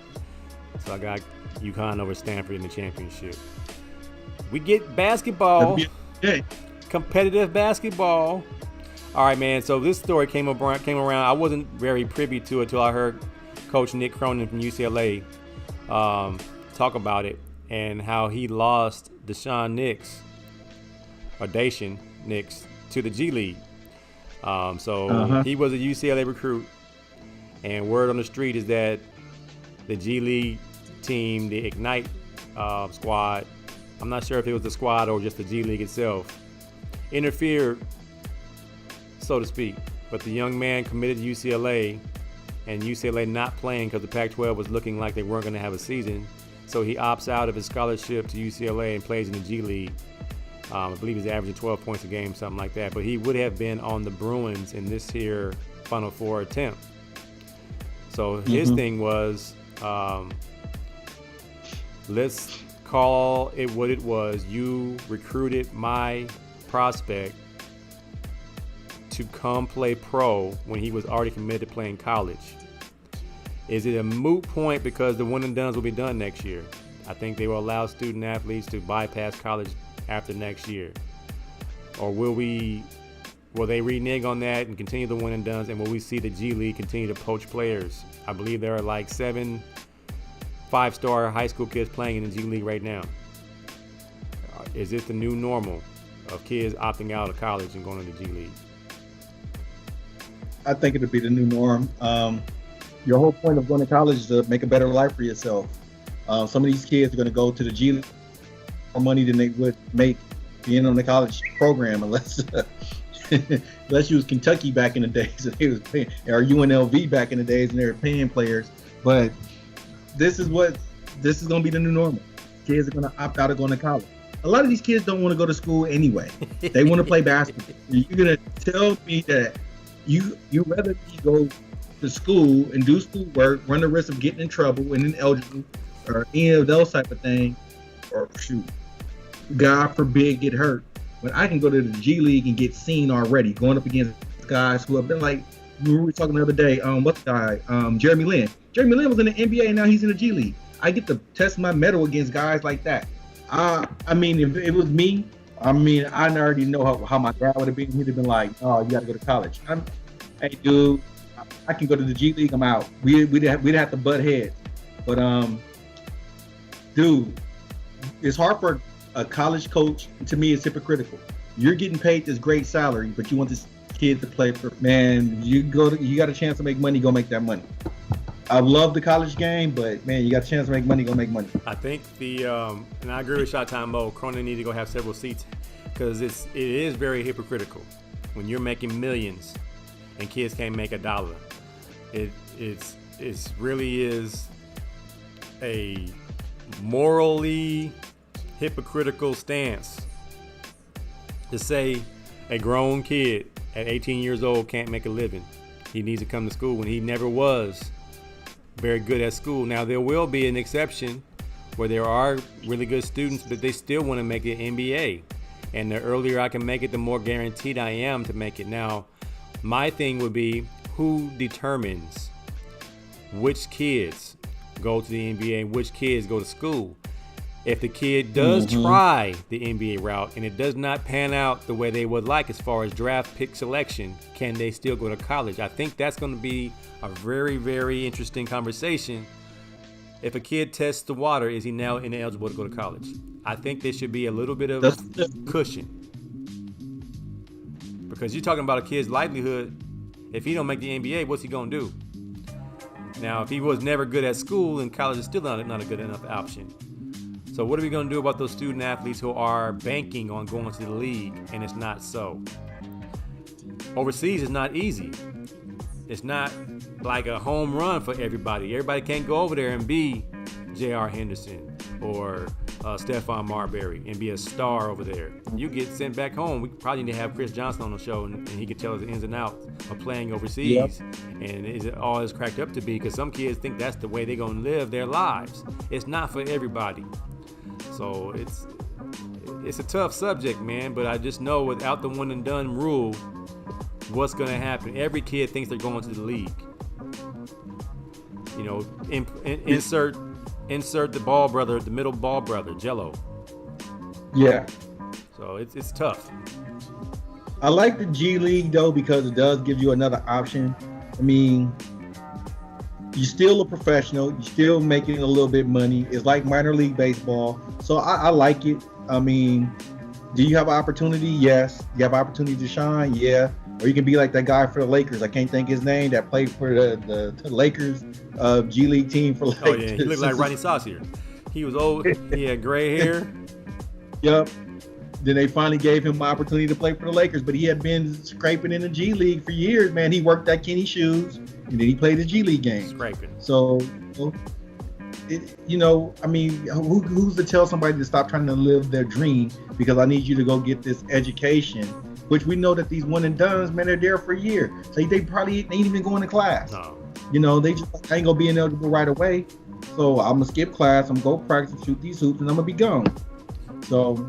So I got UConn over Stanford in the championship. We get basketball, competitive basketball. All right, man. So this story came around. I wasn't very privy to it until I heard Coach Nick Cronin from UCLA talk about it and how he lost Daishen Nix to the G League. He was a UCLA recruit, and word on the street is that the G League team, the Ignite squad, I'm not sure if it was the squad or just the G League itself, interfered, so to speak. But the young man committed to UCLA and UCLA not playing because the Pac-12 was looking like they weren't going to have a season. So he opts out of his scholarship to UCLA and plays in the G League. I believe he's averaging 12 points a game, something like that. But he would have been on the Bruins in this here Final Four attempt. So his thing was, let's call it what it was. You recruited my prospect to come play pro when he was already committed to playing college. Is it a moot point because the one and dones will be done next year? I think they will allow student athletes to bypass college after next year. Or will they renege on that and continue the one and dones, and will we see the G League continue to poach players? I believe there are like 7 5-star high school kids playing in the G League right now. Is it the new normal of kids opting out of college and going to the G League? I think it'll be the new norm. Your whole point of going to college is to make a better life for yourself. Some of these kids are going to go to the G League more money than they would make being on the college program, unless you was Kentucky back in the days and they was paying, or UNLV back in the days and they were paying players. But this is going to be the new normal. Kids are going to opt out of going to college. A lot of these kids don't want to go to school anyway. They want to play basketball. You're going to tell me that you rather me go to school and do schoolwork, run the risk of getting in trouble and ineligible or any of those type of things, or shoot, God forbid, get hurt. But I can go to the G League and get seen already, going up against guys who have been like, we were talking the other day, what's the guy? Jeremy Lin. Jeremy Lin was in the NBA and now he's in the G League. I get to test my mettle against guys like that. I mean, if it was me, I already know how my dad would have been. He'd have been like, oh, you got to go to college. Hey, dude, I can go to the G League. I'm out. We'd have to butt heads. But, dude, it's hard for a college coach. To me, it's hypocritical. You're getting paid this great salary, but you want this kid to play for, man, you got a chance to make money, go make that money. I love the college game, but man, you got a chance to make money, go make money. I think and I agree with Shot Time Mo, Cronin need to go have several seats, because it is very hypocritical when you're making millions and kids can't make $1. It really is a morally hypocritical stance to say a grown kid at 18 years old can't make a living. He needs to come to school when he never was very good at school. Now, there will be an exception where there are really good students, but they still want to make the NBA. And the earlier I can make it, the more guaranteed I am to make it. Now, my thing would be, who determines which kids go to the NBA and which kids go to school? If the kid does try the NBA route and it does not pan out the way they would like as far as draft pick selection, can they still go to college? I think that's going to be a very, very interesting conversation. If a kid tests the water, is he now ineligible to go to college? I think there should be a little bit of cushion. Because you're talking about a kid's livelihood. If he don't make the NBA, what's he going to do? Now, if he was never good at school, then college is still not a good enough option. So what are we going to do about those student athletes who are banking on going to the league and it's not so? Overseas is not easy. It's not like a home run for everybody. Everybody can't go over there and be J.R. Henderson or Stephon Marbury and be a star over there. You get sent back home. We probably need to have Chris Johnson on the show and he can tell us the ins and outs of playing overseas. Yep. And is it all it's cracked up to be? Because some kids think that's the way they're going to live their lives. It's not for everybody. So it's a tough subject, man, but I just know without the one and done rule, what's going to happen? Every kid thinks they're going to the league. You know, insert the ball brother, the middle ball brother, Jello. Yeah. So it's tough. I like the G League though, because it does give you another option. I mean, you're still a professional. You're still making a little bit of money. It's like minor league baseball. So I like it. I mean, do you have an opportunity? Yes. You have an opportunity to shine? Yeah. Or you can be like that guy for the Lakers. I can't think his name that played for the Lakers G League team for like. Oh yeah, he looked like Ronnie Saucier. He was old. He had gray hair. Yep. Then they finally gave him an opportunity to play for the Lakers, but he had been scraping in the G League for years, man. He worked at Kenny Shoes, and then he played the G League game. Scraping. So, I mean, who's to tell somebody to stop trying to live their dream because I need you to go get this education, which we know that these one and dones, man, they're there for a year. So they probably ain't even going to class. No. They just ain't going to be ineligible right away. So I'm going to skip class, I'm going to go practice and shoot these hoops, and I'm going to be gone. So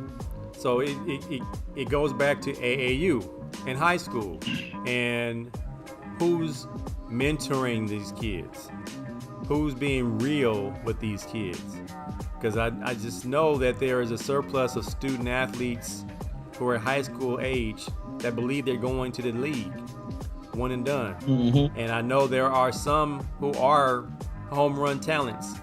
it goes back to AAU in high school, and who's mentoring these kids? Who's being real with these kids? Because I just know that there is a surplus of student athletes who are high school age that believe they're going to the league, one and done. Mm-hmm. And I know there are some who are home run talents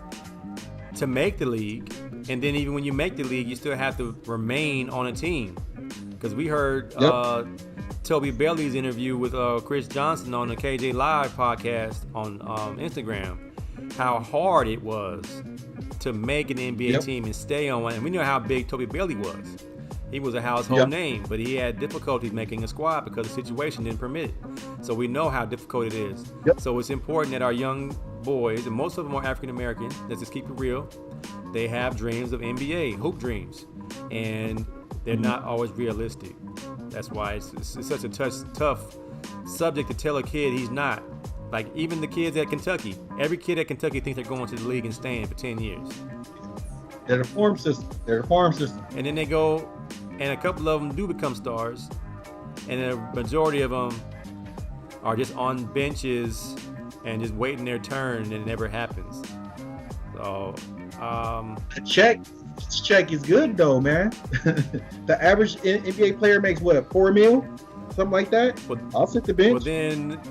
to make the league. And then even when you make the league, you still have to remain on a team. Because we heard Toby Bailey's interview with Chris Johnson on the KJ Live podcast on Instagram, how hard it was to make an NBA team and stay on one. And we know how big Toby Bailey was. He was a household name, but he had difficulties making a squad because the situation didn't permit it. So we know how difficult it is. So it's important that our young boys, and most of them are African American, let's just keep it real, they have dreams of NBA, hoop dreams, and they're not always realistic. That's why it's such a tough subject to tell a kid he's not. Like even the kids at Kentucky, every kid at Kentucky thinks they're going to the league and staying for 10 years. They're the farm system. And then they go, and a couple of them do become stars, and the majority of them are just on benches and just waiting their turn, and it never happens. So, check is good though, man. The average NBA player makes what, $4 million, something like that. I'll sit the bench. Well, then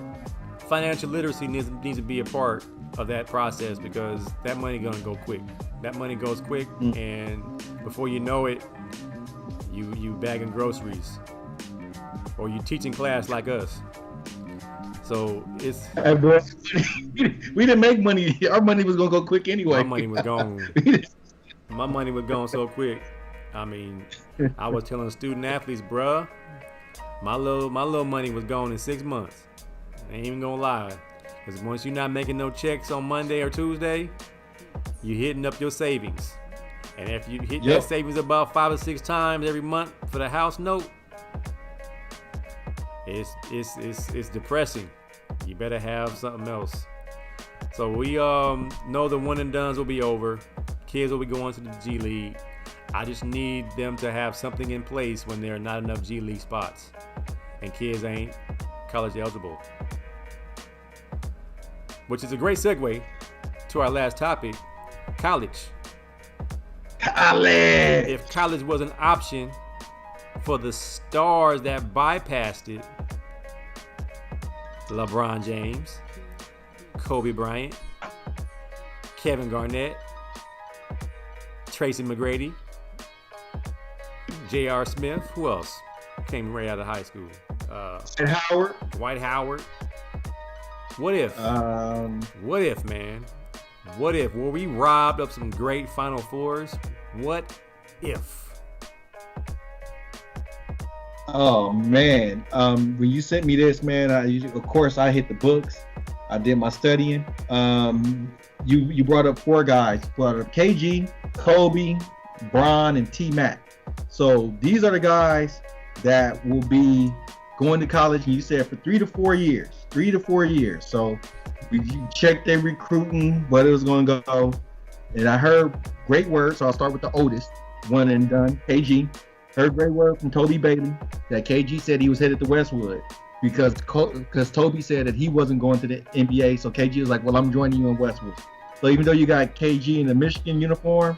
financial literacy needs to be a part of that process because that money gonna go quick. That money goes quick, and before you know it, you bagging groceries, or you teaching class like us. So it's. Hey, bro, we didn't make money. Our money was gonna go quick anyway. My money was gone. My money was gone so quick. I mean, I was telling student athletes, bruh, my little money was gone in 6 months. I ain't even gonna lie, because once you're not making no checks on Monday or Tuesday, you hitting up your savings. And if you hit that savings about 5 or 6 times every month for the house note, it's depressing. You better have something else. So we know the one and dones will be over. Kids will be going to the G League. I just need them to have something in place when there are not enough G League spots and kids ain't college eligible. Which is a great segue to our last topic, college. If college was an option for the stars that bypassed it, LeBron James, Kobe Bryant, Kevin Garnett, Tracy McGrady, J.R. Smith, who else came right out of high school? Dwight Howard. What if? What if, man? What if? Were we robbed of some great Final Fours? What if? Oh man, when you sent me this, man, of course I hit the books. I did my studying. You brought up 4 guys. You brought up KG, Kobe, Bron, and T-Mac. So these are the guys that will be going to college, and you said for 3 to 4 years. 3 to 4 years. So you checked their recruiting, what it was going to go. And I heard great words, so I'll start with the oldest, one and done, KG. Heard great word from Toby Bailey that KG said he was headed to Westwood because Toby said that he wasn't going to the NBA. So KG was like, well, I'm joining you in Westwood. So even though you got KG in the Michigan uniform,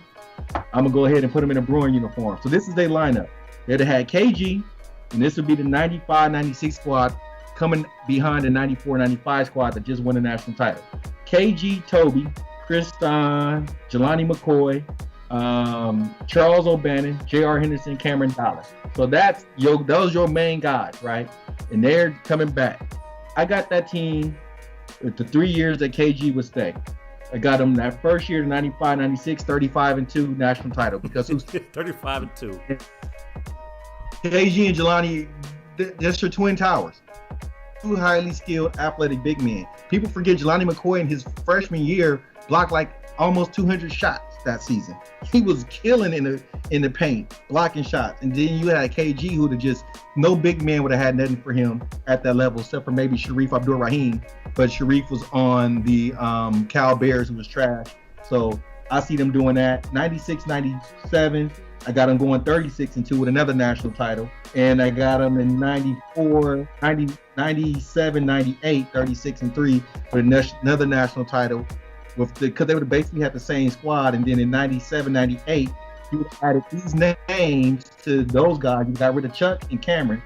I'm going to go ahead and put him in a Bruin uniform. So this is their lineup. They'd have had KG, and this would be the 95-96 squad coming behind the 94-95 squad that just won the national title. KG, Toby, Chris Stein, Jelani McCoy, Charles O'Bannon, J.R. Henderson, Cameron Dallas. So those your main guys, right? And they're coming back. I got that team with the 3 years that KG would stay. I got them that first year, 95-96, 35-2 national title. Because who's 35-2? KG and Jelani, that's your twin towers. Two highly skilled, athletic big men. People forget Jelani McCoy in his freshman year blocked like almost 200 shots that season. He was killing in the paint, blocking shots. And then you had KG, who would have just, no big man would have had nothing for him at that level, except for maybe Sharif Abdur-Rahim. But Sharif was on the Cal Bears, who was trash. So I see them doing that. 96, 97. I got them going 36-2 with another national title. And I got them in 94, 90, 97, 98, 36-3 with another national title. Because they would have basically had the same squad. And then in 97, 98, you would have added these names to those guys. You got rid of Chuck and Cameron.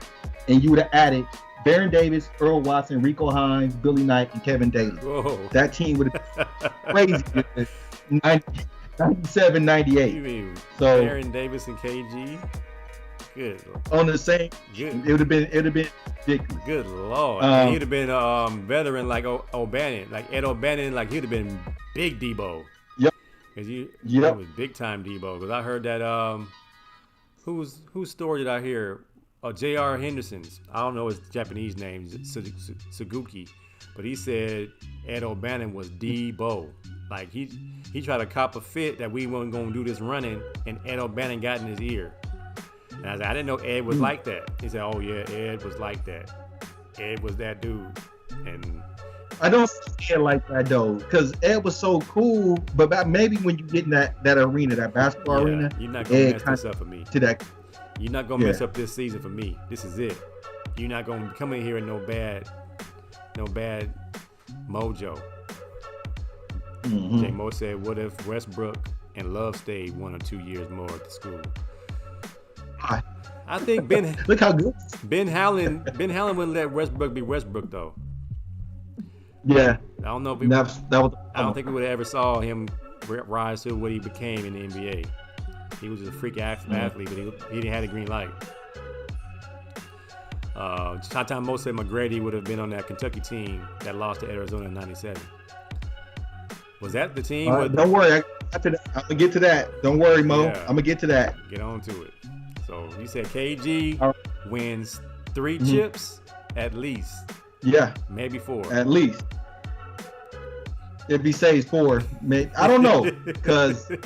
And you would have added Baron Davis, Earl Watson, Rico Hines, Billy Knight, and Kevin Daly. Whoa. That team would have been crazy. 97, 98. You mean so Baron Davis and KG? Good. On the same. Good. It would have been ridiculous. Good Lord. He'd have been veteran like O'Bannon, like Ed O'Bannon, like he'd have been big Debo. Yep. Cause that was big time Debo. Cause I heard that whose story did I hear? J.R. Henderson's. I don't know his Japanese name, Suzuki, but he said Ed O'Bannon was Debo. Like he tried to cop a fit that we weren't gonna do this running, and Ed O'Bannon got in his ear. And I was like, I didn't know Ed was like that. He said, "Oh yeah, Ed was like that. Ed was that dude." And I don't see it like that though, because Ed was so cool. But maybe when you get in that arena, that basketball arena, you're not gonna mess this up for me. You're not gonna mess up this season for me. This is it. You're not gonna come in here in no bad mojo. Mm-hmm. J Mo said, "What if Westbrook and Love stayed 1 or 2 years more at the school?" I think look how good Ben Howland wouldn't let Westbrook be Westbrook though. Yeah, I don't know if I don't think we would have ever saw him rise to what he became in the NBA. He was just a freak athlete, but he didn't have a green light. Shatan Mo said McGrady would have been on that Kentucky team that lost to Arizona in '97. Was that the team? Don't worry, I'm gonna get to that. Don't worry, Mo. Yeah. I'm gonna get to that. Get on to it. So you said KG wins 3 chips at least. Yeah, maybe 4. At least. If he says 4, I don't know, because the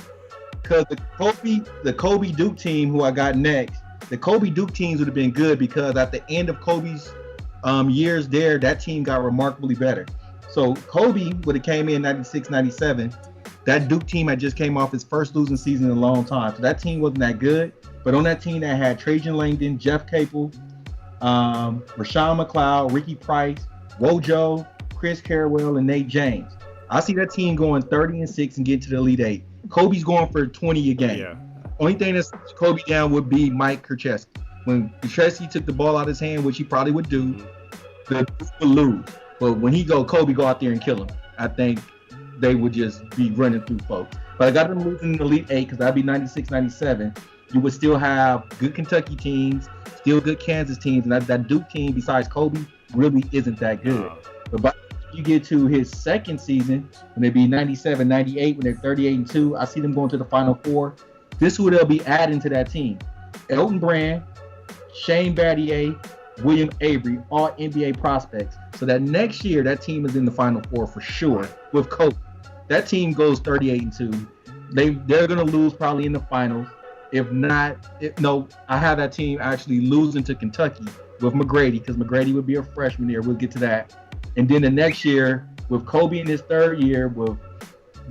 Kobe Duke team, who I got next, the Kobe Duke teams would have been good because at the end of Kobe's years there, that team got remarkably better. So Kobe would have came in 96, 97. That Duke team had just came off his first losing season in a long time. So that team wasn't that good. But on that team that had Trajan Langdon, Jeff Capel, Rashawn McLeod, Ricky Price, Wojo, Chris Carrawell, and Nate James. I see that team going 30-6 and get to the Elite Eight. Kobe's going for 20 a game. Yeah. Only thing that slows Kobe down would be Mike Krzyzewski. When Krzyzewski took the ball out of his hand, which he probably would do, the Duke would lose. But when Kobe go out there and kill him, I think they would just be running through folks. But I got them losing in the Elite Eight because that'd be 96, 97. You would still have good Kentucky teams, still good Kansas teams, and that Duke team, besides Kobe, really isn't that good. But by the time you get to his second season, when they be 97, 98, when they're 38-2, I see them going to the Final Four. This is who they'll be adding to that team. Elton Brand, Shane Battier, William Avery, all NBA prospects. So that next year, that team is in the Final Four for sure with Kobe. That team goes 38-2. They're going to lose probably in the finals. If not, I have that team actually losing to Kentucky with McGrady, because McGrady would be a freshman there. We'll get to that. And then the next year, with Kobe in his third year, when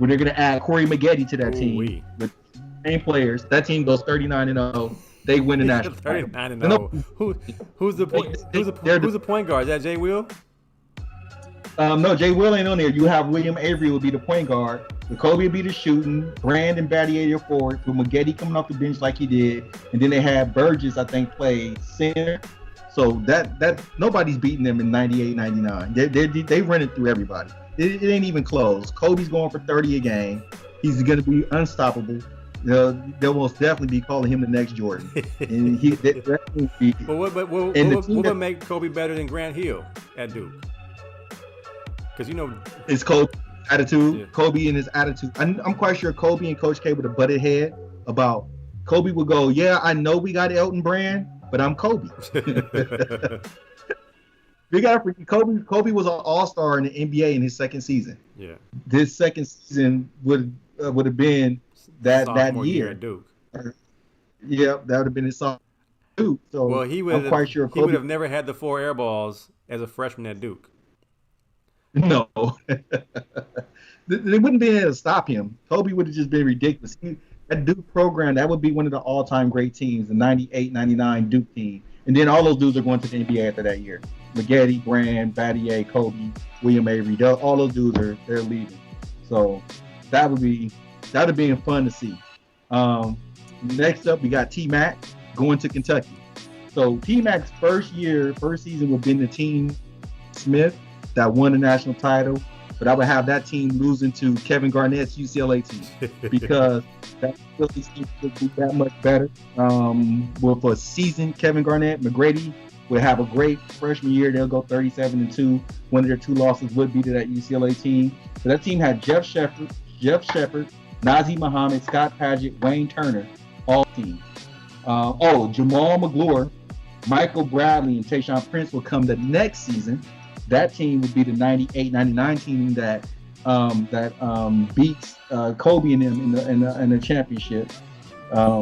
they're going to add Corey Maggette to that team with same players, that team goes 39-0. They win the national. 39-0. Who's the point guard? Is that Jay Will? No, Jay Will ain't on there. You have William Avery will be the point guard. Kobe will be the shooting. Brand and Battier forward. With Maggette coming off the bench like he did, and then they had Burgess, I think, play center. So that nobody's beating them in 98, 99. They run it through everybody. It ain't even close. Kobe's going for 30 a game. He's going to be unstoppable. They'll most definitely be calling him the next Jordan. And what would make Kobe better than Grant Hill at Duke? Because it's Kobe attitude. Yeah. Kobe and his attitude. I'm quite sure Kobe and Coach K would have butted head about. Kobe would go, "Yeah, I know we got Elton Brand, but I'm Kobe. We got Kobe. Kobe was an all-star in the NBA in his second season. Yeah. This second season would have been that year at Duke. Yeah, that would have been his sophomore Duke. So Well, I'm quite sure he would have never had the 4 air balls as a freshman at Duke. No, they wouldn't be able to stop him. Kobe would have just been ridiculous. That Duke program, that would be one of the all-time great teams, the 98, 99 Duke team. And then all those dudes are going to the NBA after that year. Maggette, Brand, Battier, Kobe, William Avery, all those dudes they're leaving. So that would have been fun to see. Next up, we got T-Mac going to Kentucky. So T-Mac's first season would have been the team Smith that won the national title, but I would have that team losing to Kevin Garnett's UCLA team because that really seems to be that much better. With a seasoned Kevin Garnett, McGrady would have a great freshman year. They'll go 37-2. One of their 2 losses would be to that UCLA team. But that team had Jeff Shepard, Nazir Muhammad, Scott Padgett, Wayne Turner, all teams. Jamal McGlure, Michael Bradley, and Tayshaun Prince will come the next season. That team would be the 98-99 team that beats Kobe and them in the championship.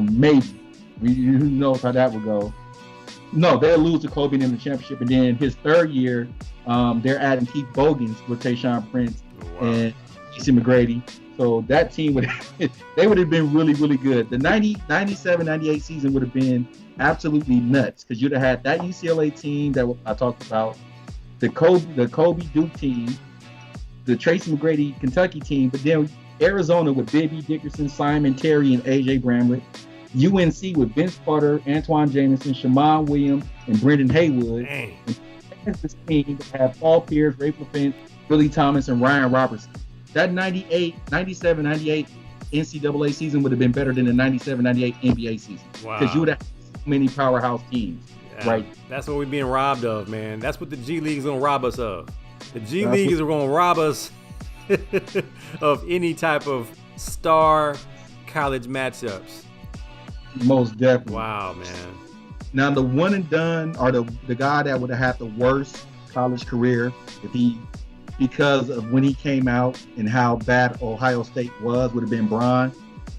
Maybe. Who knows how that would go. No, they'll lose to Kobe and them in the championship. And then his third year, they're adding Keith Bogans with Tayshaun Prince and Casey McGrady. So that team would have been really, really good. The 97-98 season would have been absolutely nuts because you'd have had that UCLA team that I talked about, the Kobe Duke team, the Tracy McGrady Kentucky team, but then Arizona with Bibby Dickerson, Simon Terry, and AJ Bramlett. UNC with Vince Carter, Antoine Jameson, Shammond Williams, and Brendan Haywood. And Kansas team that had Paul Pierce, Ray LaFence, Billy Thomas, and Ryan Robertson. That 97-98 NCAA season would have been better than the 97-98 NBA season. Wow. Because you would have so many powerhouse teams. Yeah, right. That's what we're being robbed of, man. That's what the G League is going to rob us of. The G League is going to rob us of any type of star college matchups. Most definitely. Wow, man. Now, the one and done, or the guy that would have had the worst college career because of when he came out and how bad Ohio State would have been Bron.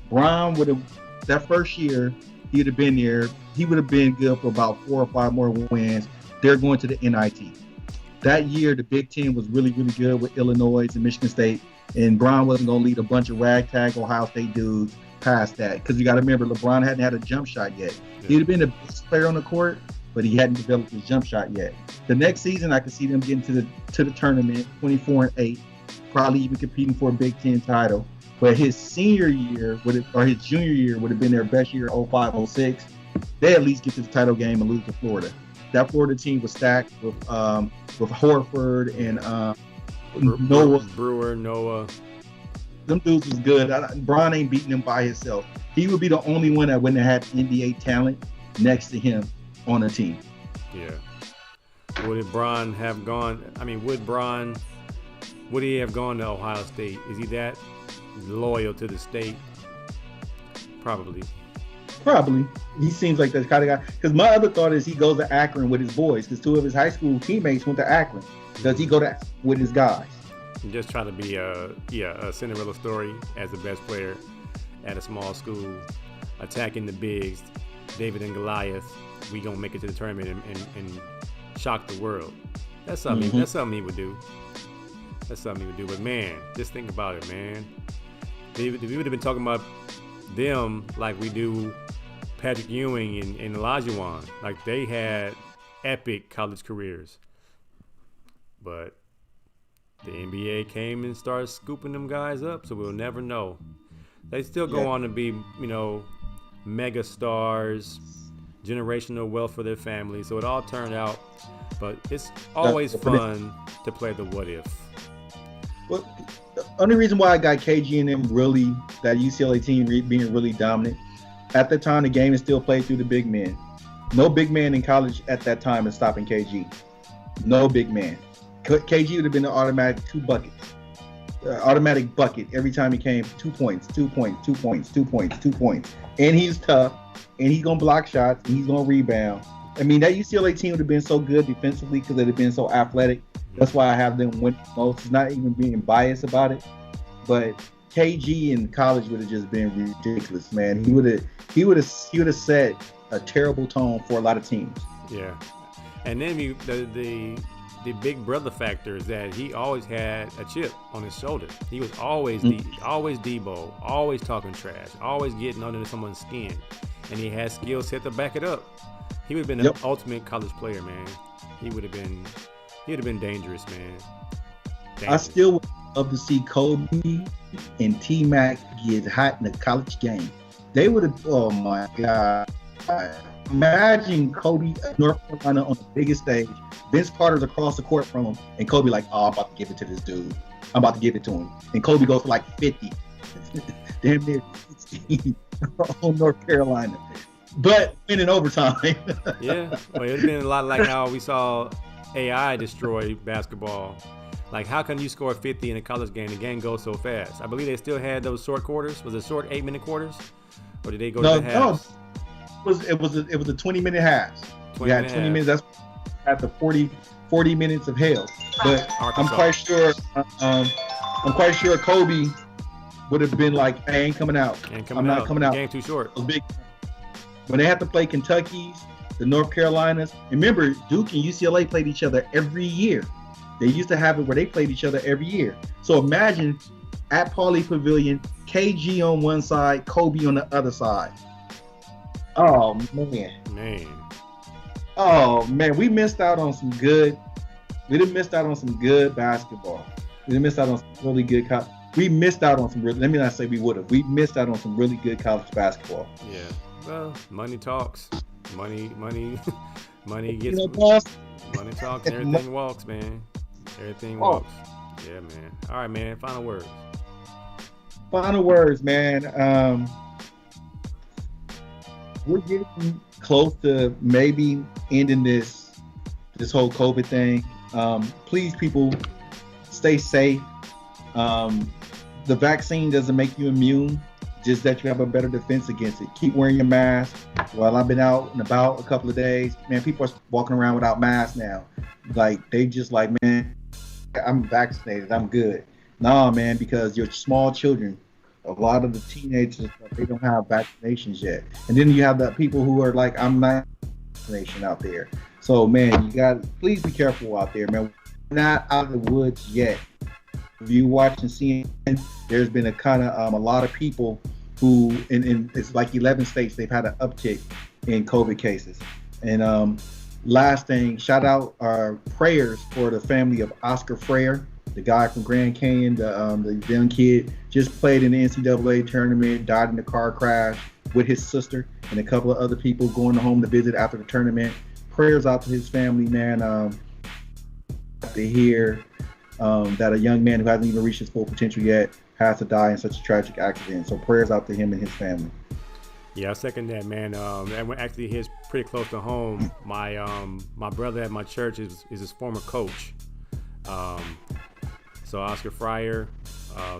Bron would have, that first year, he would have been there. He would have been good for about 4 or 5 more wins. They're going to the NIT. That year, the Big Ten was really, really good with Illinois and Michigan State, and Bron wasn't going to lead a bunch of ragtag Ohio State dudes past that, because you got to remember, LeBron hadn't had a jump shot yet. Yeah. He'd have been the best player on the court, but he hadn't developed his jump shot yet. The next season, I could see them getting to the tournament, 24-8, probably even competing for a Big Ten title. But his senior year his junior year would have been their best year, 05-06. They at least get to the title game and lose to Florida. That Florida team was stacked with Horford and Noah. Them dudes was good. Bron ain't beating him by himself. He would be the only one that wouldn't have had NBA talent next to him on a team. Yeah. Would Bron have gone? I mean, would he have gone to Ohio State? Is he that loyal to the state? Probably. He seems like that kind of guy. Because my other thought is he goes to Akron with his boys, because 2 of his high school teammates went to Akron. Does he go to with his guys? Just try to be a Cinderella story as the best player at a small school, attacking the bigs, David and Goliath. We gonna make it to the tournament and shock the world. That's something. That's something he would do. But man, just think about it, man. We would have been talking about them like we do Patrick Ewing and Olajuwon. Like they had epic college careers, but the NBA came and started scooping them guys up, so we'll never know. They still go on to be, mega stars, generational wealth for their family. So it all turned out, but it's always fun to play the what if. Well, the only reason why I got KG and them really, that UCLA team being really dominant, at the time the game is still played through the big men. No big man in college at that time is stopping KG. No big man. KG would have been an automatic 2 buckets. Automatic bucket every time he came. 2 points, 2 points, 2 points, 2 points, 2 points. And he's tough, and he's going to block shots, and he's going to rebound. I mean, that UCLA team would have been so good defensively because they'd have been so athletic. That's why I have them win most. It's not even being biased about it, but KG in college would have just been ridiculous, man. He would have set a terrible tone for a lot of teams. Yeah, and then the big brother factor is that he always had a chip on his shoulder. He was always always Debo, always talking trash, always getting under someone's skin, and he had skill set to back it up. He would have been an ultimate college player, man. He would have been dangerous, man. Dangerous. I still would love to see Kobe and T-Mac get hot in the college game. They would have, oh my God. Imagine Kobe at North Carolina on the biggest stage. Vince Carter's across the court from him, and Kobe like, oh, I'm about to give it to this dude. I'm about to give it to him. And Kobe goes for like 50. Damn near 16 on North Carolina. But win in overtime. Yeah, well, it's been a lot like how we saw AI destroy basketball. Like, how can you score 50 in a college game? The game goes so fast. I believe they still had those short quarters. Was it short 8-minute quarters, or did they go to the halves? No, it was a 20-minute halves. 20 minutes. That's at the 40 minutes of hell. But Arkansas. I'm quite sure Kobe would have been like, I ain't coming out. I'm not coming out. Game too short. When they have to play Kentucky's, the North Carolinas. Remember, Duke and UCLA played each other every year. They used to have it where they played each other every year. So imagine at Pauley Pavilion, KG on one side, Kobe on the other side. Oh, man. Oh, man. We missed out on some good. We done missed out on some good basketball. We done missed out on some really good. We missed out on some. Let me not say we would have. We missed out on some really good college basketball. Yeah. Well, money talks. Money gets. Money talks. And everything walks, man. Everything walks. Yeah, man. All right, man. Final words. Final words, man. We're getting close to maybe ending this whole COVID thing. Please, people, stay safe. The vaccine doesn't make you immune, just that you have a better defense against it. Keep wearing your mask. Well, I've been out and about a couple of days. Man, people are walking around without masks now. Like, they just like, man, I'm vaccinated. I'm good. Nah, man, because your small children, a lot of the teenagers, they don't have vaccinations yet. And then you have the people who are like, I'm not vaccination out there. So, man, please be careful out there, man. We're not out of the woods yet. If you watching CNN, there's been a lot of people who, in it's like 11 states, they've had an uptick in COVID cases. And last thing, shout out our prayers for the family of Oscar Freire, the guy from Grand Canyon, the young kid, just played in the NCAA tournament, died in a car crash with his sister and a couple of other people going home to visit after the tournament. Prayers out to his family, man. To hear that a young man who hasn't even reached his full potential yet has to die in such a tragic accident. So prayers out to him and his family. Yeah, I second that, man. And actually hits pretty close to home. My brother at my church is his former coach. So Oscar Freire,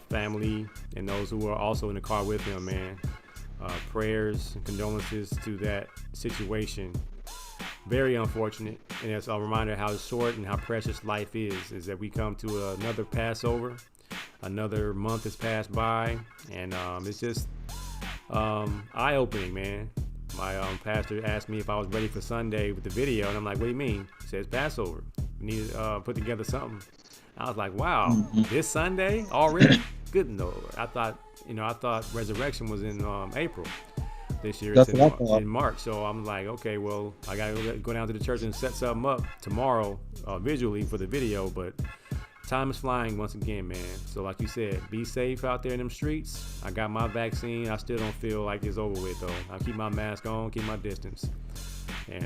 family, and those who are also in the car with him, man. Prayers and condolences to that situation. Very unfortunate, and it's a reminder how short and how precious life is that we come to another Passover. Another month has passed by, and it's just eye-opening, man. My pastor asked me if I was ready for Sunday with the video, and I'm like, what do you mean? He says Passover. We need to put together something. I was like, wow, this Sunday already? Good Lord. I thought Resurrection was in April. This year. It's in March. So I'm like, okay, well, I got to go down to the church and set something up tomorrow visually for the video. But time is flying once again, man. So like you said, be safe out there in them streets. I got my vaccine. I still don't feel like it's over with, though. I keep my mask on, keep my distance. And,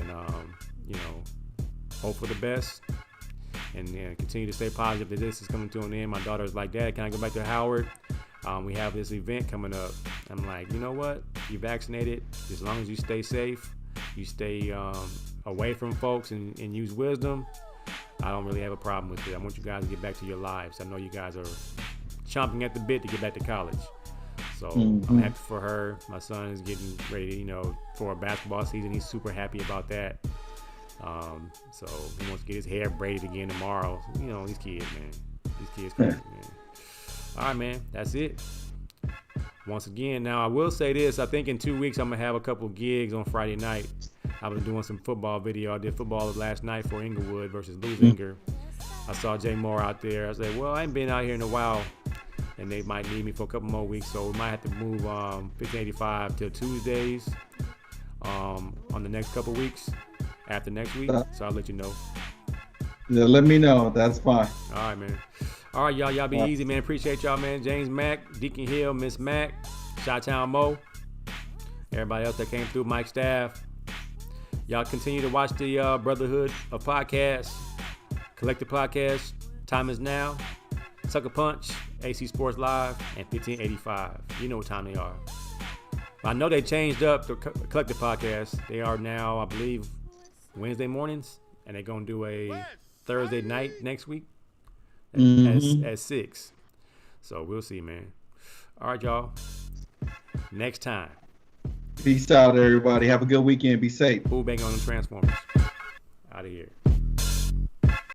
hope for the best. And continue to stay positive that this is coming to an end. My daughter's like, Dad, can I go back to Howard? We have this event coming up. I'm like, you know what? You vaccinated. As long as you stay safe, you stay away from folks and use wisdom, I don't really have a problem with it. I want you guys to get back to your lives. I know you guys are chomping at the bit to get back to college. So I'm happy for her. My son is getting ready, for a basketball season. He's super happy about that. So he wants to get his hair braided again tomorrow. You know, these kids, man. These kids crazy, man. All right, man. That's it. Once again, now I will say this. I think in 2 weeks I'm going to have a couple gigs on Friday night. I was doing some football video. I did football last night for Inglewood versus Lusinger. I saw Jay Moore out there. I said, well, I ain't been out here in a while, and they might need me for a couple more weeks, so we might have to move 1585 till Tuesdays on the next couple weeks after next week. So I'll let you know. Yeah, let me know. That's fine. All right, man. All right, y'all. Y'all be easy, man. Appreciate y'all, man. James Mack, Deacon Hill, Miss Mack, Chi-Town Mo, everybody else that came through, Mike Staff. Y'all continue to watch the Brotherhood of Podcasts, Collective Podcast, Time Is Now, Sucker Punch, AC Sports Live, and 1585. You know what time they are. I know they changed up the Collective Podcast. They are now, I believe, Wednesday mornings, and they're going to do a Thursday night next week at 6. So we'll see, man. All right, y'all. Next time. Peace out, everybody. Have a good weekend. Be safe. Who bang on them Transformers? Out of here.